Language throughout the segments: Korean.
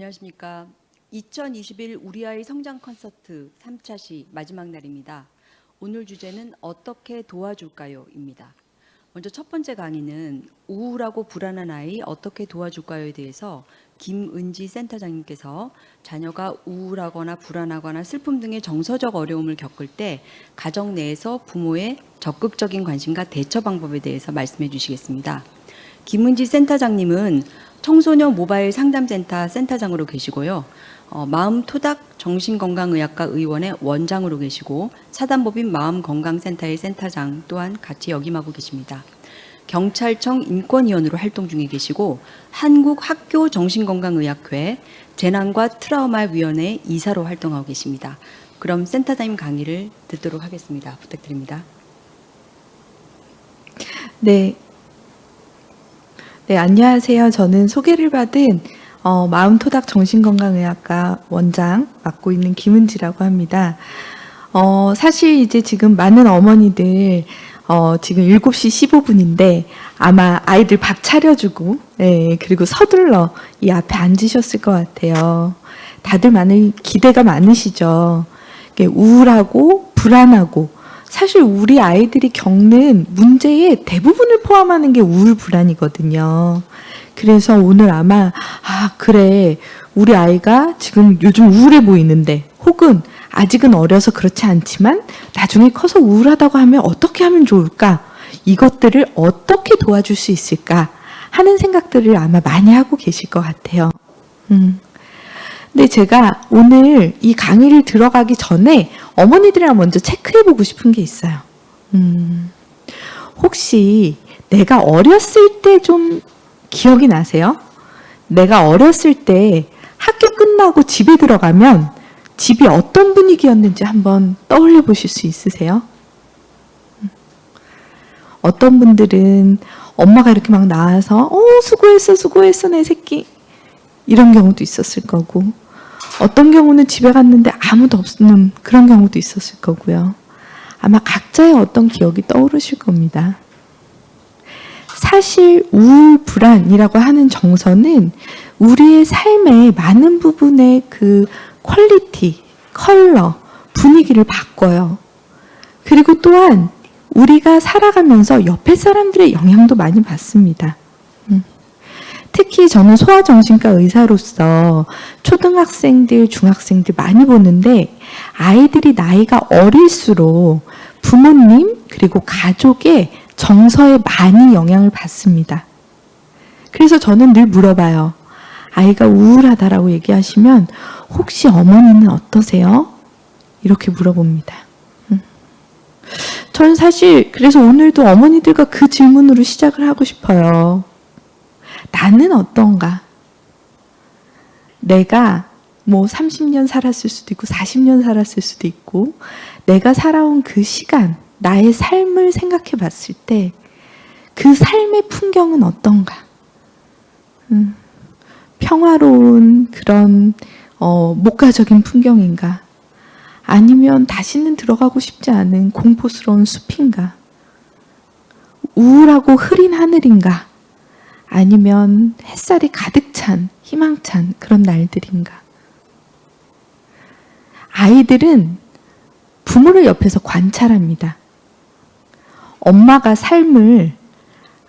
안녕하십니까. 2021 우리 아이 성장 콘서트 3차 시 마지막 날입니다. 오늘 주제는 어떻게 도와줄까요?입니다. 먼저 첫 번째 강의는 우울하고 불안한 아이 어떻게 도와줄까요?에 대해서 김은지 센터장님께서 자녀가 우울하거나 불안하거나 슬픔 등의 정서적 어려움을 겪을 때 가정 내에서 부모의 적극적인 관심과 대처 방법에 대해서 말씀해 주시겠습니다. 김은지 센터장님은 청소년 모바일 상담센터 센터장으로 계시고요. 마음토닥 정신건강의학과 의원의 원장으로 계시고 사단법인 마음건강센터의 센터장 또한 같이 역임하고 계십니다. 경찰청 인권위원으로 활동 중에 계시고 한국학교정신건강의학회 재난과 트라우마위원회 이사로 활동하고 계십니다. 그럼 센터장님 강의를 듣도록 하겠습니다. 부탁드립니다. 네, 안녕하세요. 저는 소개를 받은 마음토닥 정신건강의학과 원장 맡고 있는 김은지라고 합니다. 사실 이제 지금 많은 어머니들 지금 7시 15분인데 아마 아이들 밥 차려주고 그리고 서둘러 이 앞에 앉으셨을 것 같아요. 다들 많은 기대가 많으시죠. 우울하고 불안하고 사실 우리 아이들이 겪는 문제의 대부분을 포함하는 게 우울 불안이거든요. 그래서 오늘 아마 그래 우리 아이가 지금 요즘 우울해 보이는데 혹은 아직은 어려서 그렇지 않지만 나중에 커서 우울하다고 하면 어떻게 하면 좋을까? 이것들을 어떻게 도와줄 수 있을까? 하는 생각들을 아마 많이 하고 계실 것 같아요. 근데 제가 오늘 이 강의를 들어가기 전에 어머니들이랑 먼저 체크해보고 싶은 게 있어요. 혹시 내가 어렸을 때 좀 기억이 나세요? 내가 어렸을 때 학교 끝나고 집에 들어가면 집이 어떤 분위기였는지 한번 떠올려 보실 수 있으세요? 어떤 분들은 엄마가 이렇게 막 나와서 수고했어 내 새끼 이런 경우도 있었을 거고 어떤 경우는 집에 갔는데 아무도 없는 그런 경우도 있었을 거고요. 아마 각자의 어떤 기억이 떠오르실 겁니다. 사실 우울, 불안이라고 하는 정서는 우리의 삶의 많은 부분의 그 퀄리티, 컬러, 분위기를 바꿔요. 그리고 또한 우리가 살아가면서 옆에 사람들의 영향도 많이 받습니다. 특히 저는 소아정신과 의사로서 초등학생들, 중학생들 많이 보는데 아이들이 나이가 어릴수록 부모님 그리고 가족의 정서에 많이 영향을 받습니다. 그래서 저는 늘 물어봐요. 아이가 우울하다라고 얘기하시면 혹시 어머니는 어떠세요? 이렇게 물어봅니다. 저는 사실 그래서 오늘도 어머니들과 그 질문으로 시작을 하고 싶어요. 나는 어떤가? 내가 30년 살았을 수도 있고 40년 살았을 수도 있고 내가 살아온 그 시간, 나의 삶을 생각해 봤을 때 그 삶의 풍경은 어떤가? 평화로운 그런 목가적인 풍경인가? 아니면 다시는 들어가고 싶지 않은 공포스러운 숲인가? 우울하고 흐린 하늘인가? 아니면 햇살이 가득 찬 희망찬 그런 날들인가? 아이들은 부모를 옆에서 관찰합니다. 엄마가 삶을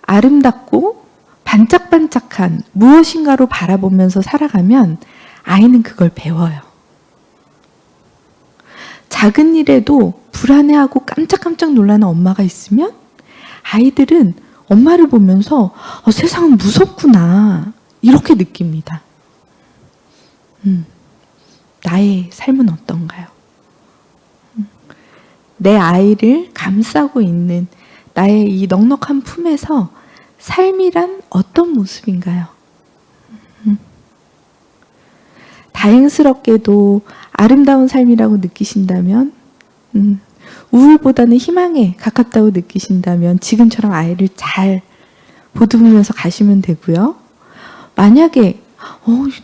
아름답고 반짝반짝한 무엇인가로 바라보면서 살아가면 아이는 그걸 배워요. 작은 일에도 불안해하고 깜짝깜짝 놀라는 엄마가 있으면 아이들은 엄마를 보면서 세상은 무섭구나 이렇게 느낍니다. 나의 삶은 어떤가요? 내 아이를 감싸고 있는 나의 이 넉넉한 품에서 삶이란 어떤 모습인가요? 다행스럽게도 아름다운 삶이라고 느끼신다면 우울보다는 희망에 가깝다고 느끼신다면 지금처럼 아이를 잘 보듬으면서 가시면 되고요. 만약에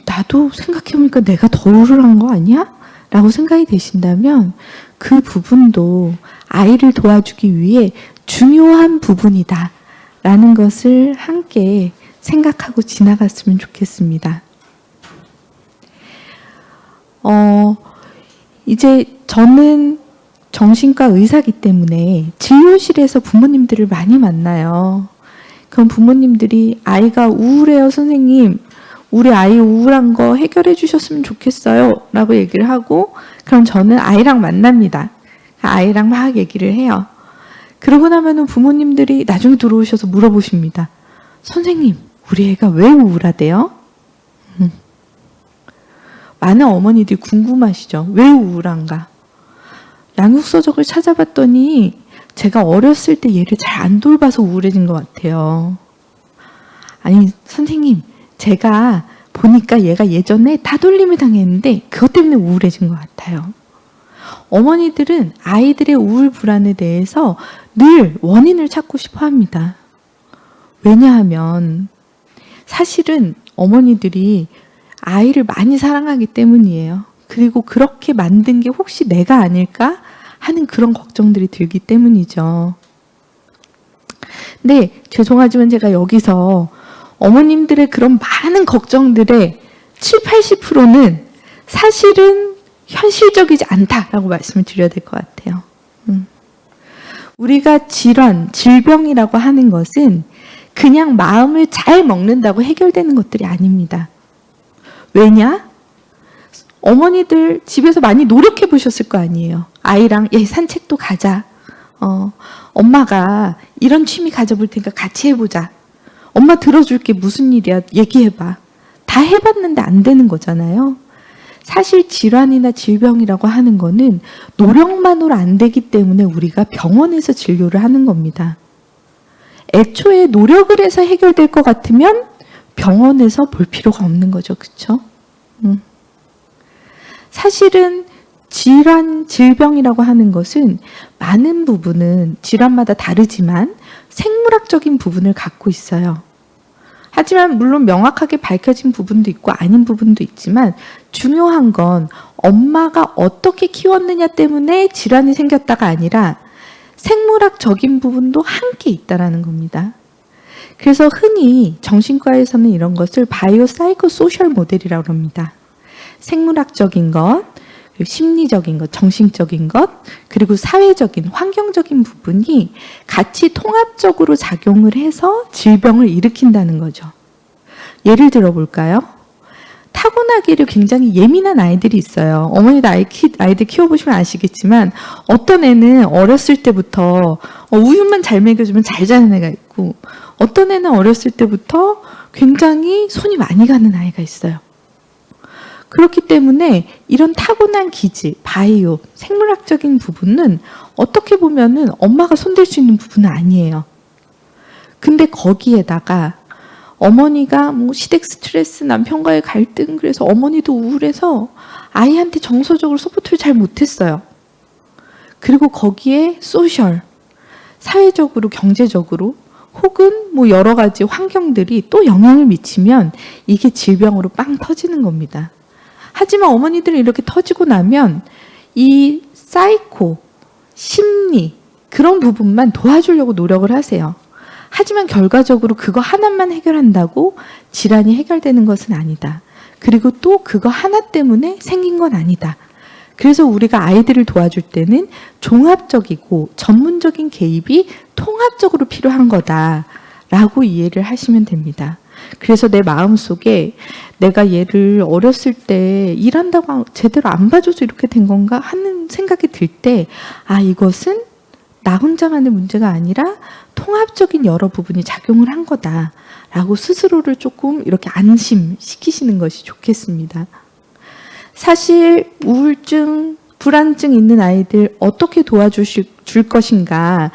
나도 생각해보니까 내가 더 우울한 거 아니야? 라고 생각이 되신다면 그 부분도 아이를 도와주기 위해 중요한 부분이다 라는 것을 함께 생각하고 지나갔으면 좋겠습니다. 이제 저는 정신과 의사이기 때문에 진료실에서 부모님들을 많이 만나요. 그럼 부모님들이 아이가 우울해요, 선생님. 우리 아이 우울한 거 해결해 주셨으면 좋겠어요. 라고 얘기를 하고, 그럼 저는 아이랑 만납니다. 아이랑 막 얘기를 해요. 그러고 나면은 부모님들이 나중에 들어오셔서 물어보십니다. 선생님, 우리 애가 왜 우울하대요? 많은 어머니들이 궁금하시죠? 왜 우울한가? 양육서적을 찾아봤더니 제가 어렸을 때 얘를 잘 안 돌봐서 우울해진 것 같아요. 아니, 선생님, 제가 보니까 얘가 예전에 따돌림을 당했는데 그것 때문에 우울해진 것 같아요. 어머니들은 아이들의 우울 불안에 대해서 늘 원인을 찾고 싶어 합니다. 왜냐하면 사실은 어머니들이 아이를 많이 사랑하기 때문이에요. 그리고 그렇게 만든 게 혹시 내가 아닐까 하는 그런 걱정들이 들기 때문이죠. 근데 죄송하지만 제가 여기서 어머님들의 그런 많은 걱정들의 70~80%는 사실은 현실적이지 않다라고 말씀을 드려야 될 것 같아요. 우리가 질환, 질병이라고 하는 것은 그냥 마음을 잘 먹는다고 해결되는 것들이 아닙니다. 왜냐? 어머니들 집에서 많이 노력해 보셨을 거 아니에요. 아이랑 산책도 가자. 엄마가 이런 취미 가져볼 테니까 같이 해보자. 엄마 들어줄게. 무슨 일이야? 얘기해봐. 다 해봤는데 안 되는 거잖아요. 사실 질환이나 질병이라고 하는 거는 노력만으로 안 되기 때문에 우리가 병원에서 진료를 하는 겁니다. 애초에 노력을 해서 해결될 것 같으면 병원에서 볼 필요가 없는 거죠. 그렇죠? 사실은 질환, 질병이라고 하는 것은 많은 부분은 질환마다 다르지만 생물학적인 부분을 갖고 있어요. 하지만 물론 명확하게 밝혀진 부분도 있고 아닌 부분도 있지만 중요한 건 엄마가 어떻게 키웠느냐 때문에 질환이 생겼다가 아니라 생물학적인 부분도 함께 있다라는 겁니다. 그래서 흔히 정신과에서는 이런 것을 바이오 사이코 소셜 모델이라고 합니다. 생물학적인 것, 그리고 심리적인 것, 정신적인 것, 그리고 사회적인, 환경적인 부분이 같이 통합적으로 작용을 해서 질병을 일으킨다는 거죠. 예를 들어 볼까요? 타고나기를 굉장히 예민한 아이들이 있어요. 어머니도 아이들 키워보시면 아시겠지만 어떤 애는 어렸을 때부터 우유만 잘 먹여주면 잘 자는 애가 있고 어떤 애는 어렸을 때부터 굉장히 손이 많이 가는 아이가 있어요. 그렇기 때문에 이런 타고난 기질, 바이오, 생물학적인 부분은 어떻게 보면은 엄마가 손댈 수 있는 부분은 아니에요. 근데 거기에다가 어머니가 시댁 스트레스, 남편과의 갈등, 그래서 어머니도 우울해서 아이한테 정서적으로 서포트를 잘 못했어요. 그리고 거기에 소셜, 사회적으로, 경제적으로 혹은 여러 가지 환경들이 또 영향을 미치면 이게 질병으로 빵 터지는 겁니다. 하지만 어머니들이 이렇게 터지고 나면 이 사이코, 심리 그런 부분만 도와주려고 노력을 하세요. 하지만 결과적으로 그거 하나만 해결한다고 질환이 해결되는 것은 아니다. 그리고 또 그거 하나 때문에 생긴 건 아니다. 그래서 우리가 아이들을 도와줄 때는 종합적이고 전문적인 개입이 통합적으로 필요한 거다라고 이해를 하시면 됩니다. 그래서 내 마음속에 내가 얘를 어렸을 때 일한다고 제대로 안 봐줘서 이렇게 된 건가 하는 생각이 들 때 이것은 나 혼자만의 문제가 아니라 통합적인 여러 부분이 작용을 한 거다라고 스스로를 조금 이렇게 안심시키시는 것이 좋겠습니다. 사실 우울증, 불안증 있는 아이들 어떻게 도와줄 것인가의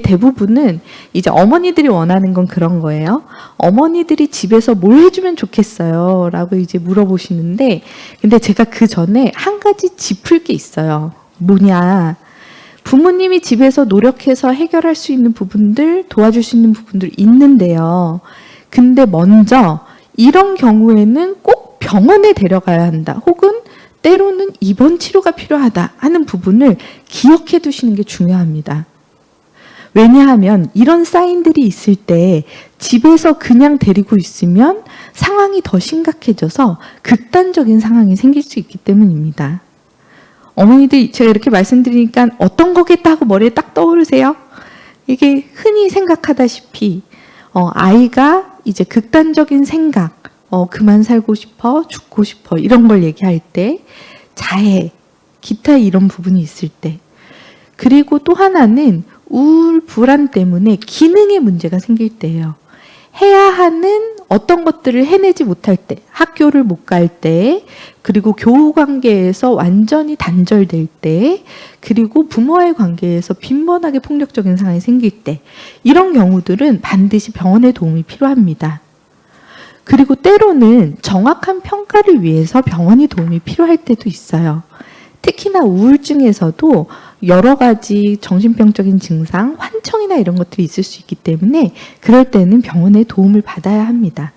대부분은 이제 어머니들이 원하는 건 그런 거예요. 어머니들이 집에서 뭘 해주면 좋겠어요? 라고 이제 물어보시는데, 근데 제가 그 전에 한 가지 짚을 게 있어요. 뭐냐. 부모님이 집에서 노력해서 해결할 수 있는 부분들, 도와줄 수 있는 부분들 있는데요. 근데 먼저 이런 경우에는 꼭 병원에 데려가야 한다. 혹은 때로는 입원 치료가 필요하다 하는 부분을 기억해 두시는 게 중요합니다. 왜냐하면 이런 사인들이 있을 때 집에서 그냥 데리고 있으면 상황이 더 심각해져서 극단적인 상황이 생길 수 있기 때문입니다. 어머니들 제가 이렇게 말씀드리니까 어떤 거겠다 하고 머리에 딱 떠오르세요? 이게 흔히 생각하다시피 아이가 이제 극단적인 생각, 그만 살고 싶어, 죽고 싶어 이런 걸 얘기할 때 자해, 기타 이런 부분이 있을 때 그리고 또 하나는 우울, 불안 때문에 기능에 문제가 생길 때예요. 해야 하는 어떤 것들을 해내지 못할 때, 학교를 못 갈 때, 그리고 교우 관계에서 완전히 단절될 때, 그리고 부모와의 관계에서 빈번하게 폭력적인 상황이 생길 때, 이런 경우들은 반드시 병원의 도움이 필요합니다. 그리고 때로는 정확한 평가를 위해서 병원이 도움이 필요할 때도 있어요. 특히나 우울증에서도 여러 가지 정신병적인 증상, 환청이나 이런 것들이 있을 수 있기 때문에 그럴 때는 병원의 도움을 받아야 합니다.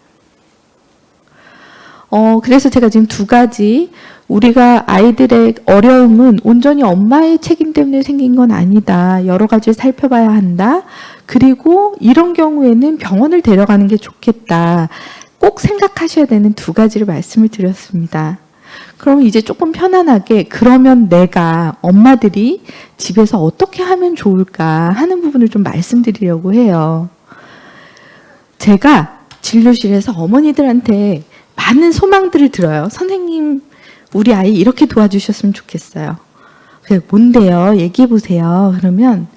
그래서 제가 지금 두 가지 우리가 아이들의 어려움은 온전히 엄마의 책임 때문에 생긴 건 아니다. 여러 가지를 살펴봐야 한다. 그리고 이런 경우에는 병원을 데려가는 게 좋겠다. 꼭 생각하셔야 되는 두 가지를 말씀을 드렸습니다. 그럼 이제 조금 편안하게 그러면 내가 엄마들이 집에서 어떻게 하면 좋을까 하는 부분을 좀 말씀드리려고 해요. 제가 진료실에서 어머니들한테 많은 소망들을 들어요. 선생님, 우리 아이 이렇게 도와주셨으면 좋겠어요. 그래, 뭔데요? 얘기해 보세요. 그러면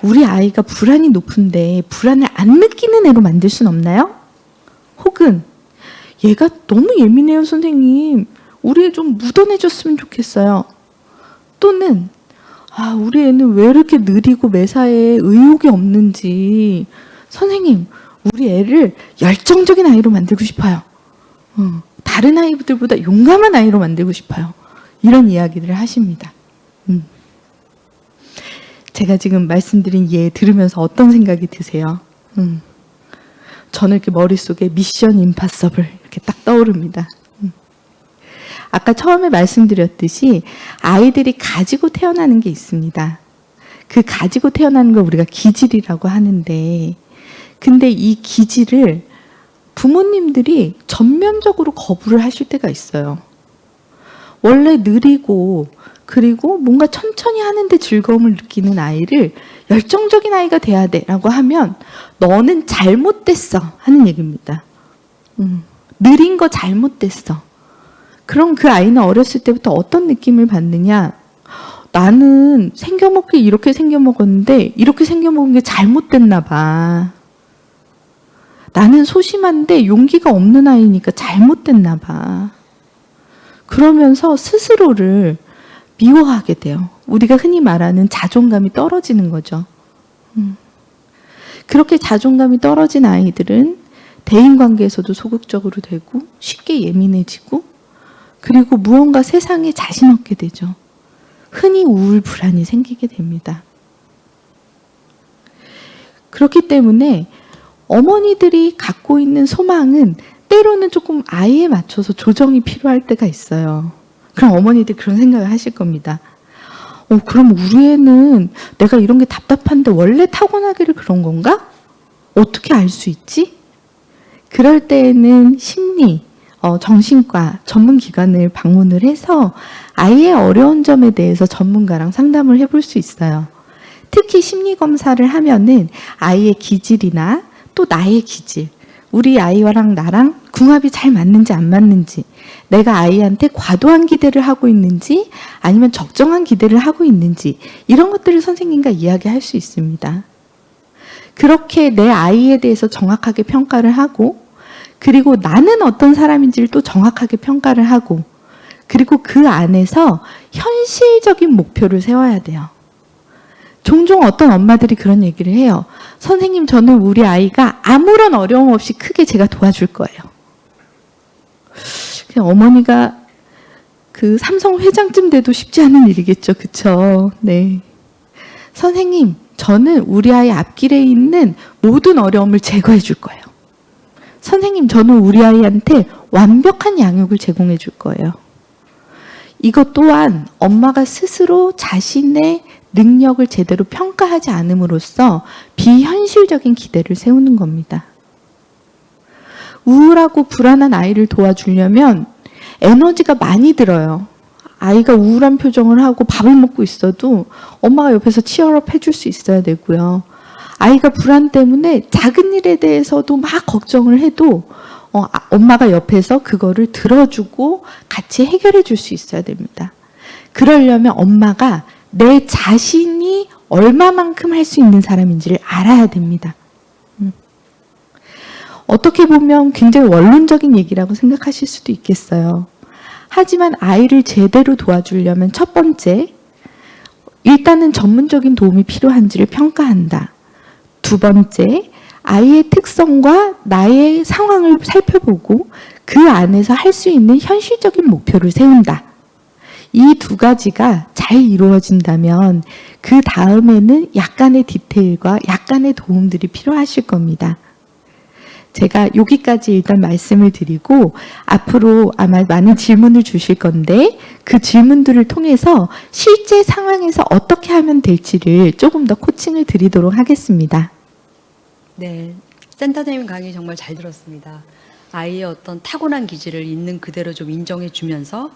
우리 아이가 불안이 높은데 불안을 안 느끼는 애로 만들 순 없나요? 혹은 얘가 너무 예민해요, 선생님. 우리 애 좀 묻어내줬으면 좋겠어요. 또는 우리 애는 왜 이렇게 느리고 매사에 의욕이 없는지 선생님, 우리 애를 열정적인 아이로 만들고 싶어요. 다른 아이들보다 용감한 아이로 만들고 싶어요. 이런 이야기들을 하십니다. 제가 지금 말씀드린 예 들으면서 어떤 생각이 드세요? 저는 이렇게 머릿속에 미션 임파서블 이렇게 딱 떠오릅니다. 아까 처음에 말씀드렸듯이 아이들이 가지고 태어나는 게 있습니다. 그 가지고 태어나는 걸 우리가 기질이라고 하는데 근데 이 기질을 부모님들이 전면적으로 거부를 하실 때가 있어요. 원래 느리고 그리고 뭔가 천천히 하는데 즐거움을 느끼는 아이를 열정적인 아이가 돼야 돼 라고 하면 너는 잘못됐어 하는 얘기입니다. 느린 거 잘못됐어. 그럼 그 아이는 어렸을 때부터 어떤 느낌을 받느냐? 나는 생겨먹기 이렇게 생겨먹었는데 이렇게 생겨먹은 게 잘못됐나 봐. 나는 소심한데 용기가 없는 아이니까 잘못됐나 봐. 그러면서 스스로를 미워하게 돼요. 우리가 흔히 말하는 자존감이 떨어지는 거죠. 그렇게 자존감이 떨어진 아이들은 대인관계에서도 소극적으로 되고 쉽게 예민해지고 그리고 무언가 세상에 자신 없게 되죠. 흔히 우울, 불안이 생기게 됩니다. 그렇기 때문에 어머니들이 갖고 있는 소망은 때로는 조금 아이에 맞춰서 조정이 필요할 때가 있어요. 그럼 어머니들 그런 생각을 하실 겁니다. 그럼 우리 애는 내가 이런 게 답답한데 원래 타고나기를 그런 건가? 어떻게 알 수 있지? 그럴 때에는 심리, 정신과 전문기관을 방문을 해서 아이의 어려운 점에 대해서 전문가랑 상담을 해볼 수 있어요. 특히 심리검사를 하면은 아이의 기질이나 또 나의 기질, 우리 아이랑 나랑 궁합이 잘 맞는지 안 맞는지, 내가 아이한테 과도한 기대를 하고 있는지 아니면 적정한 기대를 하고 있는지 이런 것들을 선생님과 이야기할 수 있습니다. 그렇게 내 아이에 대해서 정확하게 평가를 하고 그리고 나는 어떤 사람인지를 또 정확하게 평가를 하고 그리고 그 안에서 현실적인 목표를 세워야 돼요. 종종 어떤 엄마들이 그런 얘기를 해요. 선생님, 저는 우리 아이가 아무런 어려움 없이 크게 제가 도와줄 거예요. 어머니가 그 삼성 회장쯤 돼도 쉽지 않은 일이겠죠. 그쵸? 네. 선생님, 저는 우리 아이 앞길에 있는 모든 어려움을 제거해 줄 거예요. 선생님, 저는 우리 아이한테 완벽한 양육을 제공해 줄 거예요. 이것 또한 엄마가 스스로 자신의 능력을 제대로 평가하지 않음으로써 비현실적인 기대를 세우는 겁니다. 우울하고 불안한 아이를 도와주려면 에너지가 많이 들어요. 아이가 우울한 표정을 하고 밥을 먹고 있어도 엄마가 옆에서 치얼업 해줄 수 있어야 되고요. 아이가 불안 때문에 작은 일에 대해서도 막 걱정을 해도 엄마가 옆에서 그거를 들어주고 같이 해결해 줄 수 있어야 됩니다. 그러려면 엄마가 내 자신이 얼마만큼 할 수 있는 사람인지를 알아야 됩니다. 어떻게 보면 굉장히 원론적인 얘기라고 생각하실 수도 있겠어요. 하지만 아이를 제대로 도와주려면 첫 번째, 일단은 전문적인 도움이 필요한지를 평가한다. 두 번째, 아이의 특성과 나의 상황을 살펴보고 그 안에서 할 수 있는 현실적인 목표를 세운다. 이 두 가지가 잘 이루어진다면 그 다음에는 약간의 디테일과 약간의 도움들이 필요하실 겁니다. 제가 여기까지 일단 말씀을 드리고 앞으로 아마 많은 질문을 주실 건데 그 질문들을 통해서 실제 상황에서 어떻게 하면 될지를 조금 더 코칭을 드리도록 하겠습니다. 네, 센터장님 강의 정말 잘 들었습니다. 아이의 어떤 타고난 기질을 있는 그대로 좀 인정해 주면서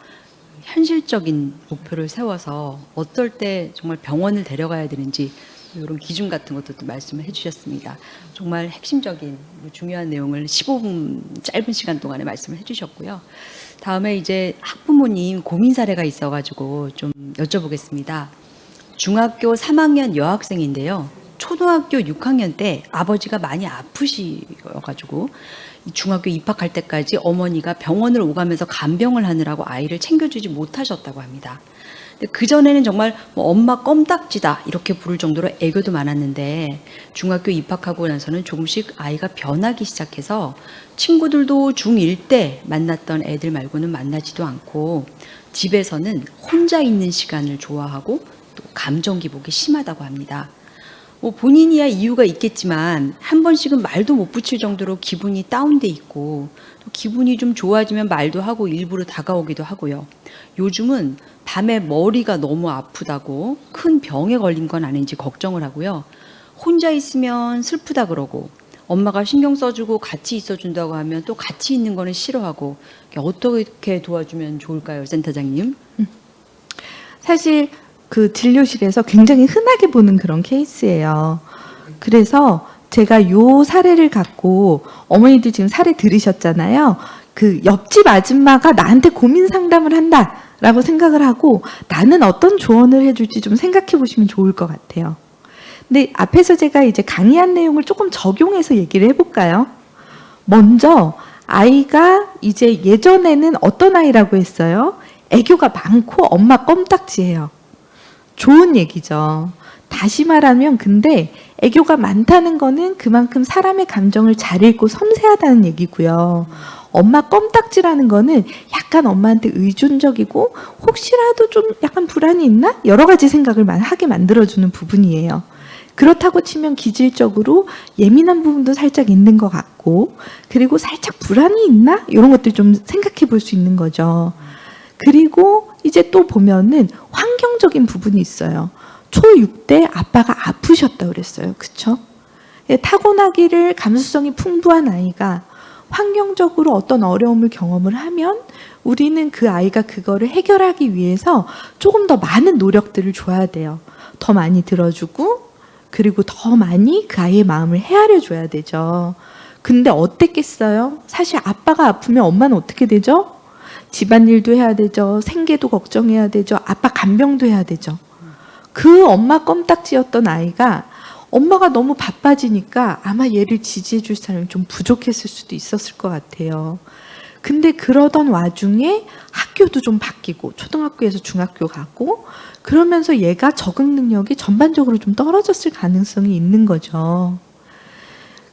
현실적인 목표를 세워서 어떨 때 정말 병원을 데려가야 되는지 이런 기준 같은 것도 또 말씀을 해주셨습니다. 정말 핵심적인 중요한 내용을 15분 짧은 시간 동안에 말씀을 해주셨고요. 다음에 이제 학부모님 고민 사례가 있어가지고 좀 여쭤보겠습니다. 중학교 3학년 여학생인데요. 초등학교 6학년 때 아버지가 많이 아프셔가지고 중학교 입학할 때까지 어머니가 병원을 오가면서 간병을 하느라고 아이를 챙겨주지 못하셨다고 합니다. 그전에는 정말 엄마 껌딱지다 이렇게 부를 정도로 애교도 많았는데 중학교 입학하고 나서는 조금씩 아이가 변하기 시작해서 친구들도 중1 때 만났던 애들 말고는 만나지도 않고 집에서는 혼자 있는 시간을 좋아하고 또 감정 기복이 심하다고 합니다. 본인이야 이유가 있겠지만 한 번씩은 말도 못 붙일 정도로 기분이 다운돼 있고 또 기분이 좀 좋아지면 말도 하고 일부러 다가오기도 하고요. 요즘은 밤에 머리가 너무 아프다고 큰 병에 걸린 건 아닌지 걱정을 하고요. 혼자 있으면 슬프다 그러고 엄마가 신경 써주고 같이 있어준다고 하면 또 같이 있는 거는 싫어하고 어떻게 도와주면 좋을까요, 센터장님? 사실 그 진료실에서 굉장히 흔하게 보는 그런 케이스예요. 그래서 제가 요 사례를 갖고 어머니들 지금 사례 들으셨잖아요. 그 옆집 아줌마가 나한테 고민 상담을 한다라고 생각을 하고 나는 어떤 조언을 해줄지 좀 생각해 보시면 좋을 것 같아요. 근데 앞에서 제가 이제 강의한 내용을 조금 적용해서 얘기를 해볼까요? 먼저 아이가 이제 예전에는 어떤 아이라고 했어요? 애교가 많고 엄마 껌딱지예요. 좋은 얘기죠. 다시 말하면 근데 애교가 많다는 거는 그만큼 사람의 감정을 잘 읽고 섬세하다는 얘기고요. 엄마 껌딱지라는 거는 약간 엄마한테 의존적이고 혹시라도 좀 약간 불안이 있나? 여러 가지 생각을 하게 만들어주는 부분이에요. 그렇다고 치면 기질적으로 예민한 부분도 살짝 있는 것 같고 그리고 살짝 불안이 있나? 이런 것들 좀 생각해 볼 수 있는 거죠. 그리고 이제 또 보면은 환경적인 부분이 있어요. 초6 때 아빠가 아프셨다 그랬어요. 그쵸? 타고나기를 감수성이 풍부한 아이가 환경적으로 어떤 어려움을 경험을 하면 우리는 그 아이가 그거를 해결하기 위해서 조금 더 많은 노력들을 줘야 돼요. 더 많이 들어주고 그리고 더 많이 그 아이의 마음을 헤아려 줘야 되죠. 근데 어땠겠어요? 사실 아빠가 아프면 엄마는 어떻게 되죠? 집안일도 해야 되죠. 생계도 걱정해야 되죠. 아빠 간병도 해야 되죠. 그 엄마 껌딱지였던 아이가 엄마가 너무 바빠지니까 아마 얘를 지지해 줄 사람이 좀 부족했을 수도 있었을 것 같아요. 근데 그러던 와중에 학교도 좀 바뀌고 초등학교에서 중학교 가고 그러면서 얘가 적응 능력이 전반적으로 좀 떨어졌을 가능성이 있는 거죠.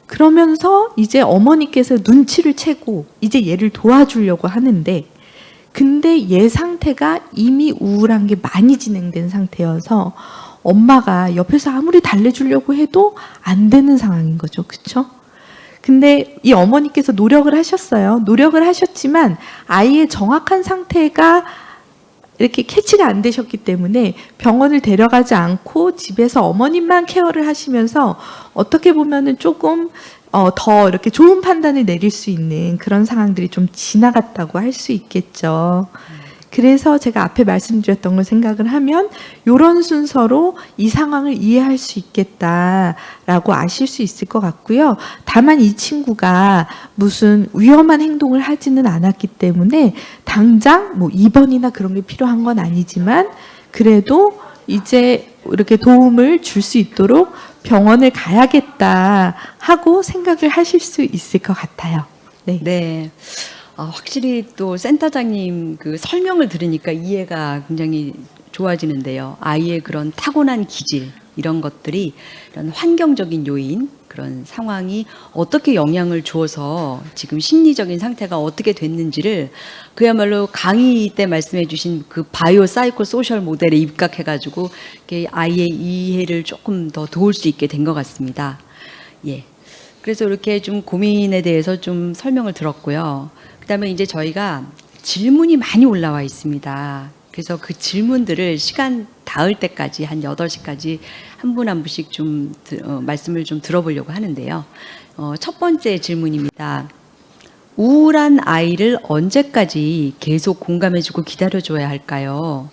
그러면서 이제 어머니께서 눈치를 채고 이제 얘를 도와주려고 하는데 근데 얘 상태가 이미 우울한 게 많이 진행된 상태여서 엄마가 옆에서 아무리 달래주려고 해도 안 되는 상황인 거죠. 그쵸? 근데 이 어머니께서 노력을 하셨어요. 노력을 하셨지만 아이의 정확한 상태가 이렇게 캐치가 안 되셨기 때문에 병원을 데려가지 않고 집에서 어머님만 케어를 하시면서 어떻게 보면은 조금 더 이렇게 좋은 판단을 내릴 수 있는 그런 상황들이 좀 지나갔다고 할 수 있겠죠. 그래서 제가 앞에 말씀드렸던 걸 생각을 하면 이런 순서로 이 상황을 이해할 수 있겠다라고 아실 수 있을 것 같고요. 다만 이 친구가 무슨 위험한 행동을 하지는 않았기 때문에 당장 뭐 입원이나 그런 게 필요한 건 아니지만 그래도 이제 이렇게 도움을 줄 수 있도록 병원을 가야겠다 하고 생각을 하실 수 있을 것 같아요. 네. 네. 확실히 또 센터장님 그 설명을 들으니까 이해가 굉장히 좋아지는데요. 아이의 그런 타고난 기질, 이런 것들이 이런 환경적인 요인, 그런 상황이 어떻게 영향을 주어서 지금 심리적인 상태가 어떻게 됐는지를 그야말로 강의 때 말씀해 주신 그 바이오 사이코 소셜 모델에 입각해가지고 이렇게 아이의 이해를 조금 더 도울 수 있게 된 것 같습니다. 예. 그래서 이렇게 좀 고민에 대해서 좀 설명을 들었고요. 그다음에 이제 저희가 질문이 많이 올라와 있습니다. 그래서 그 질문들을 시간 닿을 때까지 한 8시까지 한 분 한 분씩 좀 말씀을 좀 들어보려고 하는데요. 첫 번째 질문입니다. 우울한 아이를 언제까지 계속 공감해주고 기다려줘야 할까요?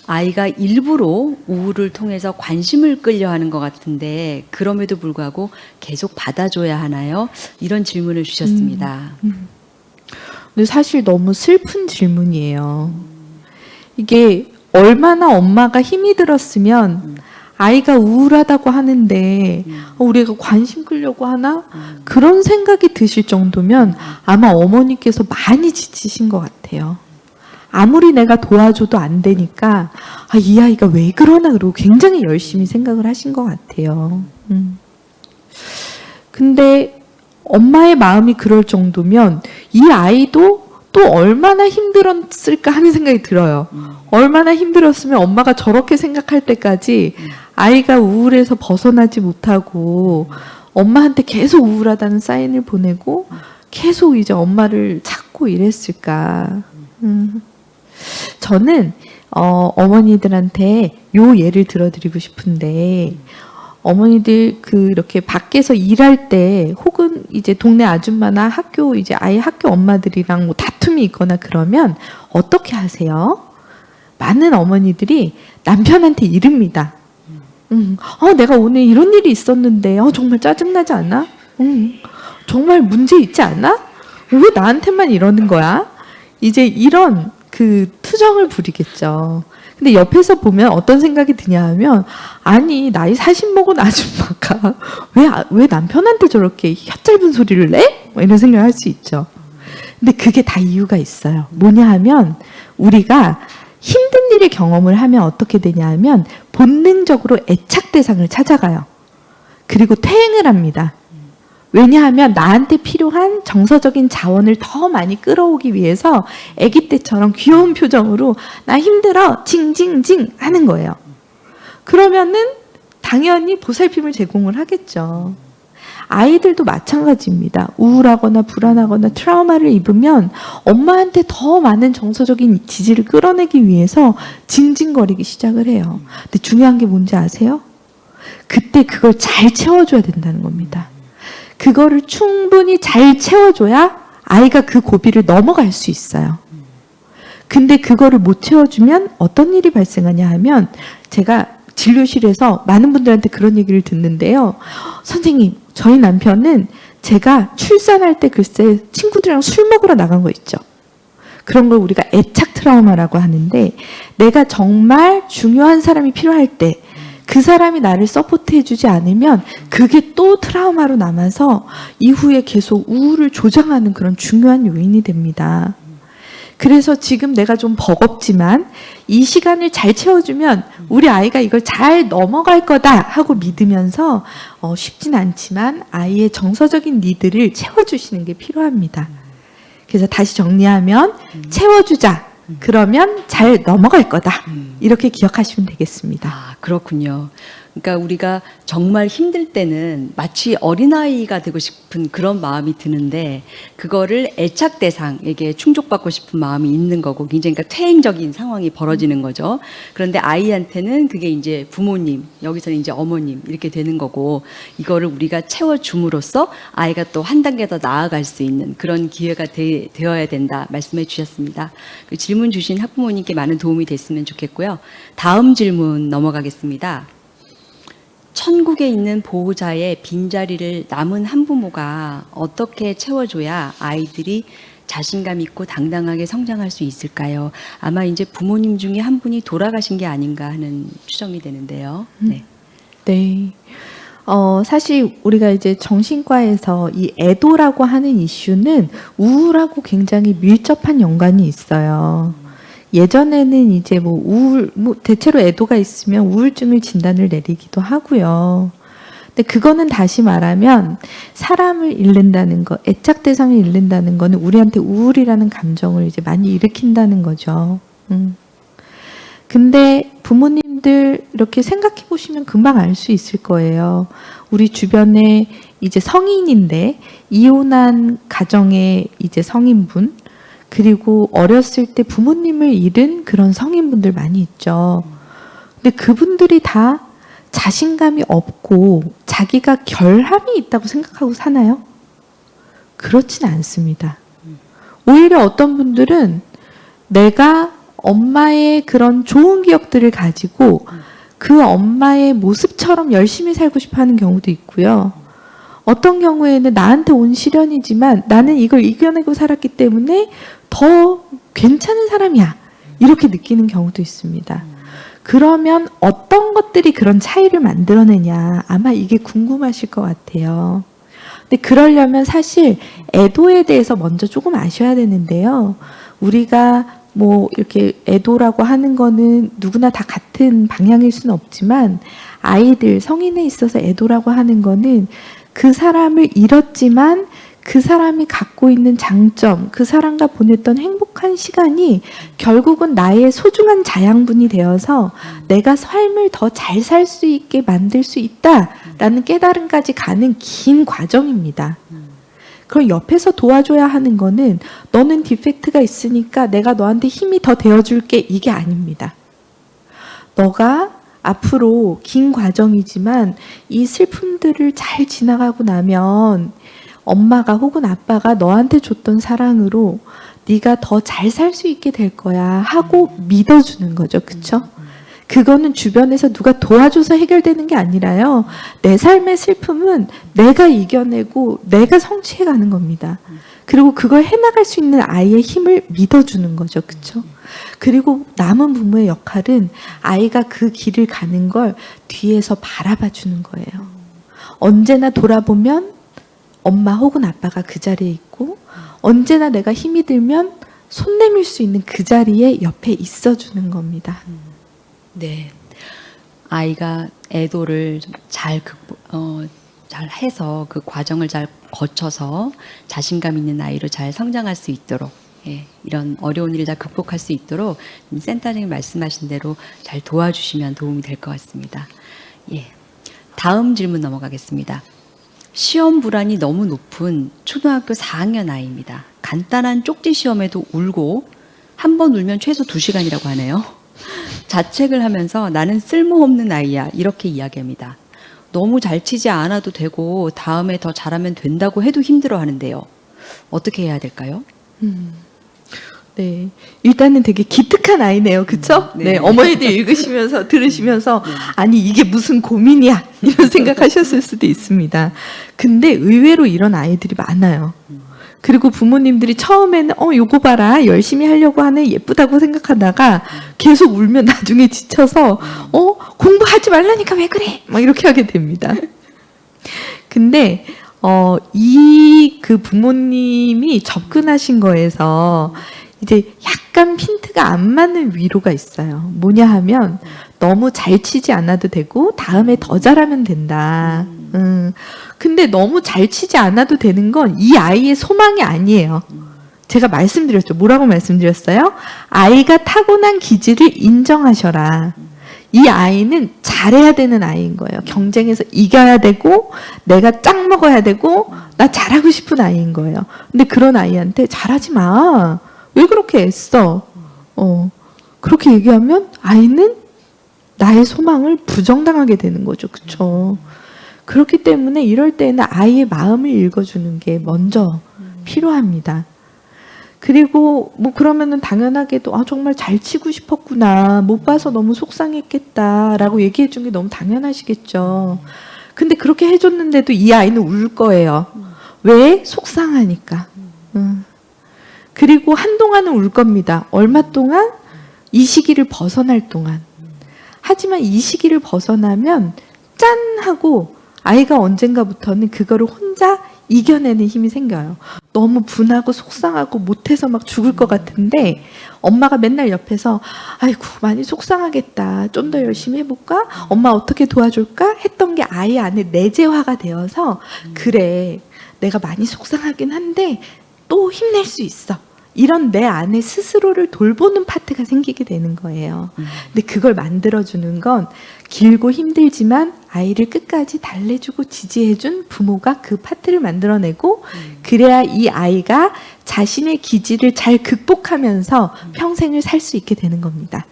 아이가 일부러 우울을 통해서 관심을 끌려하는 것 같은데 그럼에도 불구하고 계속 받아줘야 하나요? 이런 질문을 주셨습니다. 근데 사실 너무 슬픈 질문이에요. 이게 얼마나 엄마가 힘이 들었으면 아이가 우울하다고 하는데 우리가 관심 끌려고 하나? 그런 생각이 드실 정도면 아마 어머니께서 많이 지치신 것 같아요. 아무리 내가 도와줘도 안 되니까 이 아이가 왜 그러나 그러고 굉장히 열심히 생각을 하신 것 같아요. 근데 엄마의 마음이 그럴 정도면 이 아이도 또 얼마나 힘들었을까 하는 생각이 들어요. 얼마나 힘들었으면 엄마가 저렇게 생각할 때까지 아이가 우울해서 벗어나지 못하고 엄마한테 계속 우울하다는 사인을 보내고 계속 이제 엄마를 찾고 이랬을까. 저는 어머니들한테 요 예를 들어드리고 싶은데 어머니들 이렇게 밖에서 일할 때 혹은 이제 동네 아줌마나 학교 이제 아이 학교 엄마들이랑 뭐 다툼이 있거나 그러면 어떻게 하세요? 많은 어머니들이 남편한테 이릅니다. 내가 오늘 이런 일이 있었는데 정말 짜증나지 않아? 정말 문제 있지 않아? 왜 나한테만 이러는 거야? 이제 이런 투정을 부리겠죠. 근데 옆에서 보면 어떤 생각이 드냐 하면 아니 나이 40 먹은 아줌마가 왜 남편한테 저렇게 혓짧은 소리를 내? 이런 생각을 할 수 있죠. 근데 그게 다 이유가 있어요. 뭐냐 하면 우리가 힘든 일을 경험을 하면 어떻게 되냐 하면 본능적으로 애착 대상을 찾아가요. 그리고 퇴행을 합니다. 왜냐하면 나한테 필요한 정서적인 자원을 더 많이 끌어오기 위해서 아기 때처럼 귀여운 표정으로 나 힘들어 징징징 하는 거예요. 그러면은 당연히 보살핌을 제공을 하겠죠. 아이들도 마찬가지입니다. 우울하거나 불안하거나 트라우마를 입으면 엄마한테 더 많은 정서적인 지지를 끌어내기 위해서 징징거리기 시작을 해요. 근데 중요한 게 뭔지 아세요? 그때 그걸 잘 채워줘야 된다는 겁니다. 그거를 충분히 잘 채워줘야 아이가 그 고비를 넘어갈 수 있어요. 근데 그거를 못 채워주면 어떤 일이 발생하냐 하면 제가 진료실에서 많은 분들한테 그런 얘기를 듣는데요. 선생님, 저희 남편은 제가 출산할 때 글쎄 친구들이랑 술 먹으러 나간 거 있죠. 그런 걸 우리가 애착 트라우마라고 하는데 내가 정말 중요한 사람이 필요할 때 그 사람이 나를 서포트해주지 않으면 그게 또 트라우마로 남아서 이후에 계속 우울을 조장하는 그런 중요한 요인이 됩니다. 그래서 지금 내가 좀 버겁지만 이 시간을 잘 채워주면 우리 아이가 이걸 잘 넘어갈 거다 하고 믿으면서 쉽진 않지만 아이의 정서적인 니드를 채워주시는 게 필요합니다. 그래서 다시 정리하면 채워주자. 그러면 잘 넘어갈 거다. 이렇게 기억하시면 되겠습니다. 그렇군요. 그러니까 우리가 정말 힘들 때는 마치 어린아이가 되고 싶은 그런 마음이 드는데 그거를 애착 대상에게 충족받고 싶은 마음이 있는 거고 굉장히 그러니까 퇴행적인 상황이 벌어지는 거죠. 그런데 아이한테는 그게 이제 부모님, 여기서는 이제 어머님 이렇게 되는 거고 이거를 우리가 채워줌으로써 아이가 또 한 단계 더 나아갈 수 있는 그런 기회가 되어야 된다 말씀해 주셨습니다. 그 질문 주신 학부모님께 많은 도움이 됐으면 좋겠고요. 다음 질문 넘어가겠습니다. 천국에 있는 보호자의 빈자리를 남은 한부모가 어떻게 채워줘야 아이들이 자신감 있고 당당하게 성장할 수 있을까요? 아마 이제 부모님 중에 한 분이 돌아가신 게 아닌가 하는 추정이 되는데요. 네. 네. 사실 우리가 이제 정신과에서 이 애도라고 하는 이슈는 우울하고 굉장히 밀접한 연관이 있어요. 예전에는 이제 대체로 애도가 있으면 우울증을 진단을 내리기도 하고요. 근데 그거는 다시 말하면 사람을 잃는다는 거, 애착 대상을 잃는다는 거는 우리한테 우울이라는 감정을 이제 많이 일으킨다는 거죠. 근데 부모님들 이렇게 생각해 보시면 금방 알 수 있을 거예요. 우리 주변에 이제 성인인데 이혼한 가정의 이제 성인분, 그리고 어렸을 때 부모님을 잃은 그런 성인분들 많이 있죠. 근데 그분들이 다 자신감이 없고 자기가 결함이 있다고 생각하고 사나요? 그렇진 않습니다. 오히려 어떤 분들은 내가 엄마의 그런 좋은 기억들을 가지고 그 엄마의 모습처럼 열심히 살고 싶어 하는 경우도 있고요. 어떤 경우에는 나한테 온 시련이지만 나는 이걸 이겨내고 살았기 때문에 더 괜찮은 사람이야. 이렇게 느끼는 경우도 있습니다. 그러면 어떤 것들이 그런 차이를 만들어내냐. 아마 이게 궁금하실 것 같아요. 근데 그러려면 사실 애도에 대해서 먼저 조금 아셔야 되는데요. 우리가 이렇게 애도라고 하는 거는 누구나 다 같은 방향일 수는 없지만 아이들, 성인에 있어서 애도라고 하는 거는 그 사람을 잃었지만 그 사람이 갖고 있는 장점, 그 사람과 보냈던 행복한 시간이 결국은 나의 소중한 자양분이 되어서 내가 삶을 더 잘 살 수 있게 만들 수 있다라는 깨달음까지 가는 긴 과정입니다. 그럼 옆에서 도와줘야 하는 거는 너는 디펙트가 있으니까 내가 너한테 힘이 더 되어줄게 이게 아닙니다. 너가 앞으로 긴 과정이지만 이 슬픔들을 잘 지나가고 나면 엄마가 혹은 아빠가 너한테 줬던 사랑으로 네가 더 잘 살 수 있게 될 거야 하고 믿어주는 거죠. 그쵸? 그거는 주변에서 누가 도와줘서 해결되는 게 아니라요. 내 삶의 슬픔은 내가 이겨내고 내가 성취해가는 겁니다. 그리고 그걸 해나갈 수 있는 아이의 힘을 믿어주는 거죠. 그쵸? 그리고 남은 부모의 역할은 아이가 그 길을 가는 걸 뒤에서 바라봐 주는 거예요. 언제나 돌아보면 엄마 혹은 아빠가 그 자리에 있고 언제나 내가 힘이 들면 손 내밀 수 있는 그 자리에 옆에 있어주는 겁니다. 네. 아이가 애도를 잘 해서 그 과정을 잘 거쳐서 자신감 있는 아이로 잘 성장할 수 있도록 이런 어려운 일을 잘 극복할 수 있도록 센터장님 말씀하신 대로 잘 도와주시면 도움이 될 것 같습니다. 다음 질문 넘어가겠습니다. 시험 불안이 너무 높은 초등학교 4학년 아이입니다. 간단한 쪽지 시험에도 울고 한 번 울면 최소 2시간이라고 하네요. 자책을 하면서 나는 쓸모없는 아이야 이렇게 이야기합니다. 너무 잘 치지 않아도 되고 다음에 더 잘하면 된다고 해도 힘들어하는데요. 어떻게 해야 될까요? 네, 일단은 되게 기특한 아이네요. 그쵸? 네, 어머니들 읽으시면서 들으시면서 아니 이게 무슨 고민이야 이런 생각하셨을 수도 있습니다. 근데 의외로 이런 아이들이 많아요. 그리고 부모님들이 처음에는 요거 봐라 열심히 하려고 하네 예쁘다고 생각하다가 계속 울면 나중에 지쳐서 공부하지 말라니까 왜 그래 막 이렇게 하게 됩니다. 근데 그 부모님이 접근하신 거에서 이제 약간 핀트가 안 맞는 위로가 있어요. 뭐냐 하면 너무 잘 치지 않아도 되고 다음에 더 잘하면 된다. 근데 너무 잘 치지 않아도 되는 건 이 아이의 소망이 아니에요. 제가 말씀드렸죠. 뭐라고 말씀드렸어요? 아이가 타고난 기질을 인정하셔라. 이 아이는 잘해야 되는 아이인 거예요. 경쟁에서 이겨야 되고 내가 짱 먹어야 되고 나 잘하고 싶은 아이인 거예요. 근데 그런 아이한테 잘하지 마. 왜 그렇게 애써? 그렇게 얘기하면 아이는 나의 소망을 부정당하게 되는 거죠. 그렇죠? 그렇기 때문에 이럴 때는 아이의 마음을 읽어주는 게 먼저 필요합니다. 그리고 뭐 그러면은 당연하게도 정말 잘 치고 싶었구나, 못 봐서 너무 속상했겠다라고 얘기해 준 게 너무 당연하시겠죠. 근데 그렇게 해줬는데도 이 아이는 울 거예요. 왜? 속상하니까. 그리고 한동안은 울 겁니다. 얼마 동안? 이 시기를 벗어날 동안. 하지만 이 시기를 벗어나면 짠 하고 아이가 언젠가부터는 그거를 혼자 이겨내는 힘이 생겨요. 너무 분하고 속상하고 못해서 막 죽을 것 같은데 엄마가 맨날 옆에서 아이고 많이 속상하겠다. 좀 더 열심히 해볼까? 엄마 어떻게 도와줄까? 했던 게 아이 안에 내재화가 되어서 그래 내가 많이 속상하긴 한데 또 힘낼 수 있어. 이런 내 안에 스스로를 돌보는 파트가 생기게 되는 거예요. 근데 그걸 만들어주는 건 길고 힘들지만 아이를 끝까지 달래주고 지지해준 부모가 그 파트를 만들어내고 그래야 이 아이가 자신의 기질을 잘 극복하면서 평생을 살 수 있게 되는 겁니다.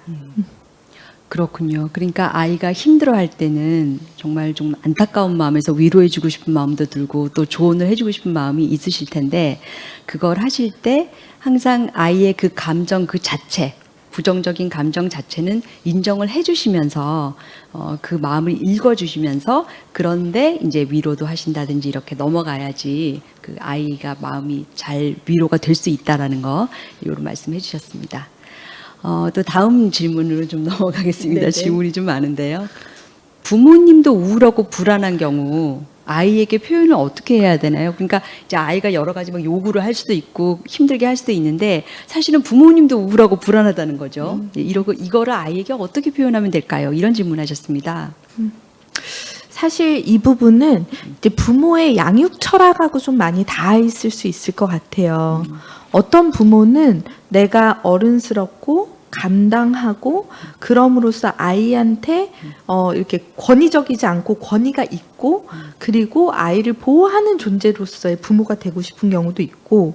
그렇군요. 그러니까 아이가 힘들어할 때는 정말 좀 안타까운 마음에서 위로해주고 싶은 마음도 들고 또 조언을 해주고 싶은 마음이 있으실 텐데 그걸 하실 때 항상 아이의 그 감정 그 자체, 부정적인 감정 자체는 인정을 해주시면서 그 마음을 읽어주시면서 그런데 이제 위로도 하신다든지 이렇게 넘어가야지 그 아이가 마음이 잘 위로가 될 수 있다라는 거 이런 말씀해 주셨습니다. 또 다음 질문으로 좀 넘어가겠습니다. 네네. 질문이 좀 많은데요. 부모님도 우울하고 불안한 경우 아이에게 표현을 어떻게 해야 되나요? 그러니까 이제 아이가 여러 가지 막 요구를 할 수도 있고 힘들게 할 수도 있는데 사실은 부모님도 우울하고 불안하다는 거죠. 이거를 아이에게 어떻게 표현하면 될까요? 이런 질문하셨습니다. 사실 이 부분은 이제 부모의 양육 철학하고 좀 많이 닿아 있을 수 있을 것 같아요. 어떤 부모는 내가 어른스럽고 감당하고 그럼으로써 아이한테 이렇게 권위적이지 않고 권위가 있고 그리고 아이를 보호하는 존재로서의 부모가 되고 싶은 경우도 있고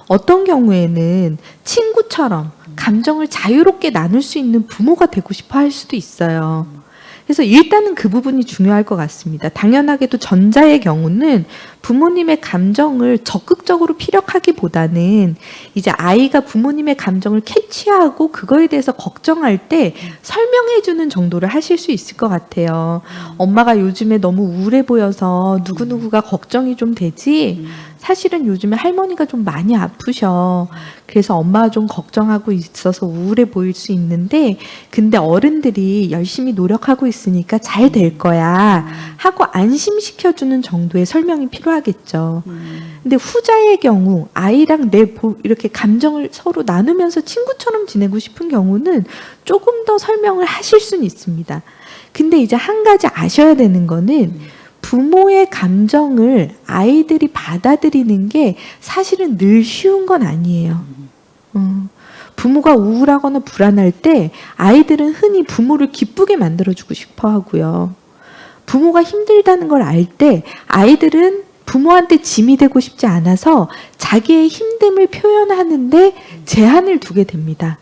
어떤 경우에는 친구처럼 감정을 자유롭게 나눌 수 있는 부모가 되고 싶어 할 수도 있어요. 그래서 일단은 그 부분이 중요할 것 같습니다. 당연하게도 전자의 경우는 부모님의 감정을 적극적으로 피력하기보다는 이제 아이가 부모님의 감정을 캐치하고 그거에 대해서 걱정할 때 설명해주는 정도를 하실 수 있을 것 같아요. 엄마가 요즘에 너무 우울해 보여서 누구누구가 걱정이 좀 되지 사실은 요즘에 할머니가 좀 많이 아프셔. 그래서 엄마가 좀 걱정하고 있어서 우울해 보일 수 있는데 근데 어른들이 열심히 노력하고 있으니까 잘 될 거야 하고 안심시켜주는 정도의 설명이 필요하겠죠. 근데 후자의 경우 아이랑 이렇게 감정을 서로 나누면서 친구처럼 지내고 싶은 경우는 조금 더 설명을 하실 수는 있습니다. 근데 이제 한 가지 아셔야 되는 거는 부모의 감정을 아이들이 받아들이는 게 사실은 늘 쉬운 건 아니에요. 부모가 우울하거나 불안할 때 아이들은 흔히 부모를 기쁘게 만들어주고 싶어 하고요. 부모가 힘들다는 걸 알 때 아이들은 부모한테 짐이 되고 싶지 않아서 자기의 힘듦을 표현하는데 제한을 두게 됩니다.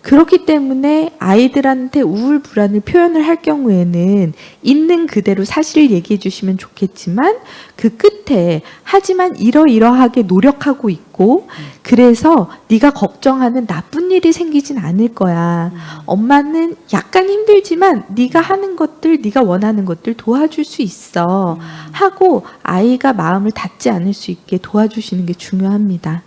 그렇기 때문에 아이들한테 우울, 불안을 표현을 할 경우에는 있는 그대로 사실을 얘기해 주시면 좋겠지만 그 끝에 하지만 이러이러하게 노력하고 있고 그래서 네가 걱정하는 나쁜 일이 생기진 않을 거야. 엄마는 약간 힘들지만 네가 하는 것들, 네가 원하는 것들 도와줄 수 있어 하고 아이가 마음을 닫지 않을 수 있게 도와주시는 게 중요합니다.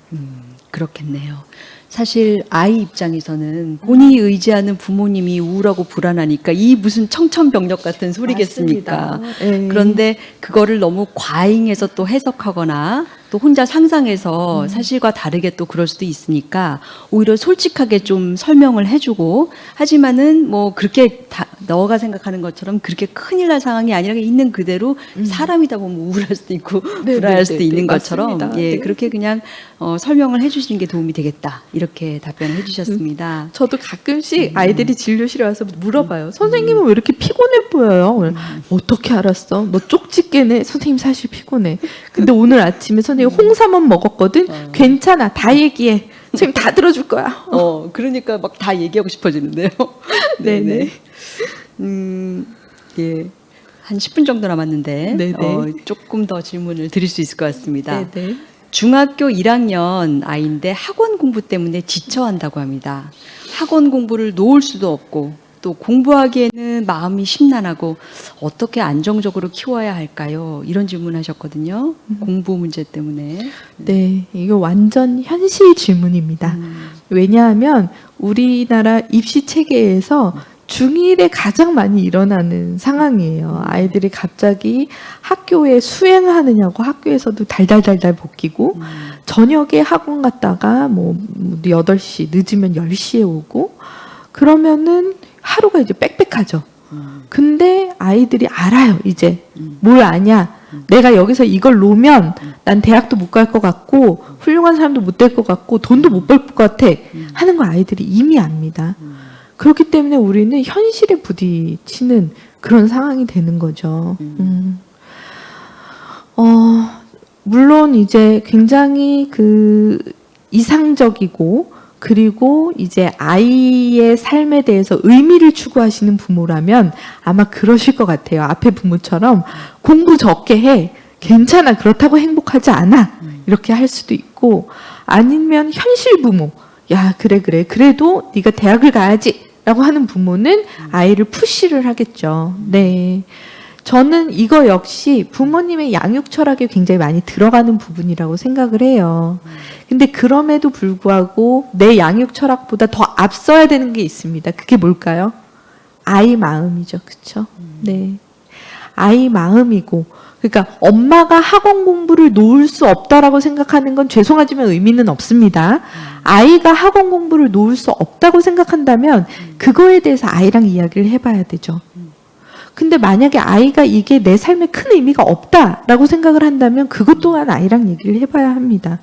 그렇겠네요. 사실 아이 입장에서는 본인이 의지하는 부모님이 우울하고 불안하니까 이 무슨 청천벽력 같은 소리겠습니까? 맞습니다. 네. 그런데 그거를 너무 과잉해서 또 해석하거나 또 혼자 상상해서 사실과 다르게 또 그럴 수도 있으니까 오히려 솔직하게 좀 설명을 해주고 하지만은 뭐 그렇게 너가 생각하는 것처럼 그렇게 큰일 날 상황이 아니라 있는 그대로 사람이다 보면 우울할 수도 있고 네, 불안할 네, 수도 네, 있는 네, 것처럼 맞습니다. 예 네. 그렇게 그냥 설명을 해주시는 게 도움이 되겠다 이렇게 답변을 해주셨습니다. 저도 가끔씩 아이들이 진료실에 와서 물어봐요. 선생님은 왜 이렇게 피곤해 보여요? 어떻게 알았어? 너 쪽집게네. 선생님 사실 피곤해. 근데 오늘 아침에 선생님 홍삼은 먹었거든. 괜찮아. 다 얘기해. 선생님 다 들어줄 거야. 그러니까 막 다 얘기하고 싶어지는데요. 네네. 예. 한 10분 정도 남았는데 네네. 조금 더 질문을 드릴 수 있을 것 같습니다. 네네. 중학교 1학년 아이인데 학원 공부 때문에 지쳐한다고 합니다. 학원 공부를 놓을 수도 없고 또 공부하기에는 마음이 심란하고 어떻게 안정적으로 키워야 할까요? 이런 질문하셨거든요. 공부 문제 때문에. 네, 이거 완전 현실 질문입니다. 왜냐하면 우리나라 입시 체계에서 중1에 가장 많이 일어나는 상황이에요. 아이들이 갑자기 학교에 수행하느냐고 학교에서도 달달달달 볶이고 저녁에 학원 갔다가 뭐 8시 늦으면 10시에 오고 그러면은 하루가 이제 빽빽하죠. 근데 아이들이 알아요, 이제. 뭘 아냐? 내가 여기서 이걸 놓으면 난 대학도 못 갈 것 같고 훌륭한 사람도 못 될 것 같고 돈도 못 벌 것 같아 하는 거 아이들이 이미 압니다. 그렇기 때문에 우리는 현실에 부딪히는 그런 상황이 되는 거죠. 물론 이제 굉장히 이상적이고 그리고 이제 아이의 삶에 대해서 의미를 추구하시는 부모라면 아마 그러실 것 같아요. 앞에 부모처럼 공부 적게 해. 괜찮아. 그렇다고 행복하지 않아. 이렇게 할 수도 있고 아니면 현실 부모. 야, 그래. 그래도 네가 대학을 가야지. 라고 하는 부모는 아이를 푸시를 하겠죠. 네. 저는 이거 역시 부모님의 양육 철학에 굉장히 많이 들어가는 부분이라고 생각을 해요. 근데 그럼에도 불구하고 내 양육 철학보다 더 앞서야 되는 게 있습니다. 그게 뭘까요? 아이 마음이죠. 그렇죠? 네. 아이 마음이고 그러니까 엄마가 학원 공부를 놓을 수 없다라고 생각하는 건 죄송하지만 의미는 없습니다. 아이가 학원 공부를 놓을 수 없다고 생각한다면 그거에 대해서 아이랑 이야기를 해봐야 되죠. 근데 만약에 아이가 이게 내 삶에 큰 의미가 없다라고 생각을 한다면 그것 또한 아이랑 얘기를 해봐야 합니다.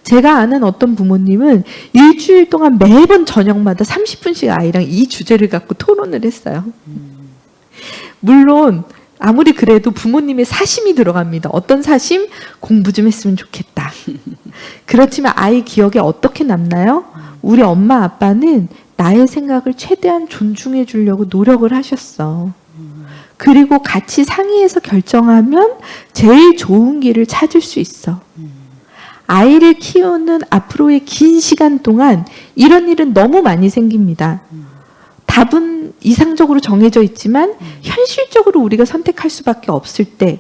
제가 아는 어떤 부모님은 일주일 동안 매번 저녁마다 30분씩 아이랑 이 주제를 갖고 토론을 했어요. 물론 아무리 그래도 부모님의 사심이 들어갑니다. 어떤 사심? 공부 좀 했으면 좋겠다. 그렇지만 아이 기억에 어떻게 남나요? 우리 엄마 아빠는 나의 생각을 최대한 존중해 주려고 노력을 하셨어. 그리고 같이 상의해서 결정하면 제일 좋은 길을 찾을 수 있어. 아이를 키우는 앞으로의 긴 시간 동안 이런 일은 너무 많이 생깁니다. 답은 이상적으로 정해져 있지만 현실적으로 우리가 선택할 수밖에 없을 때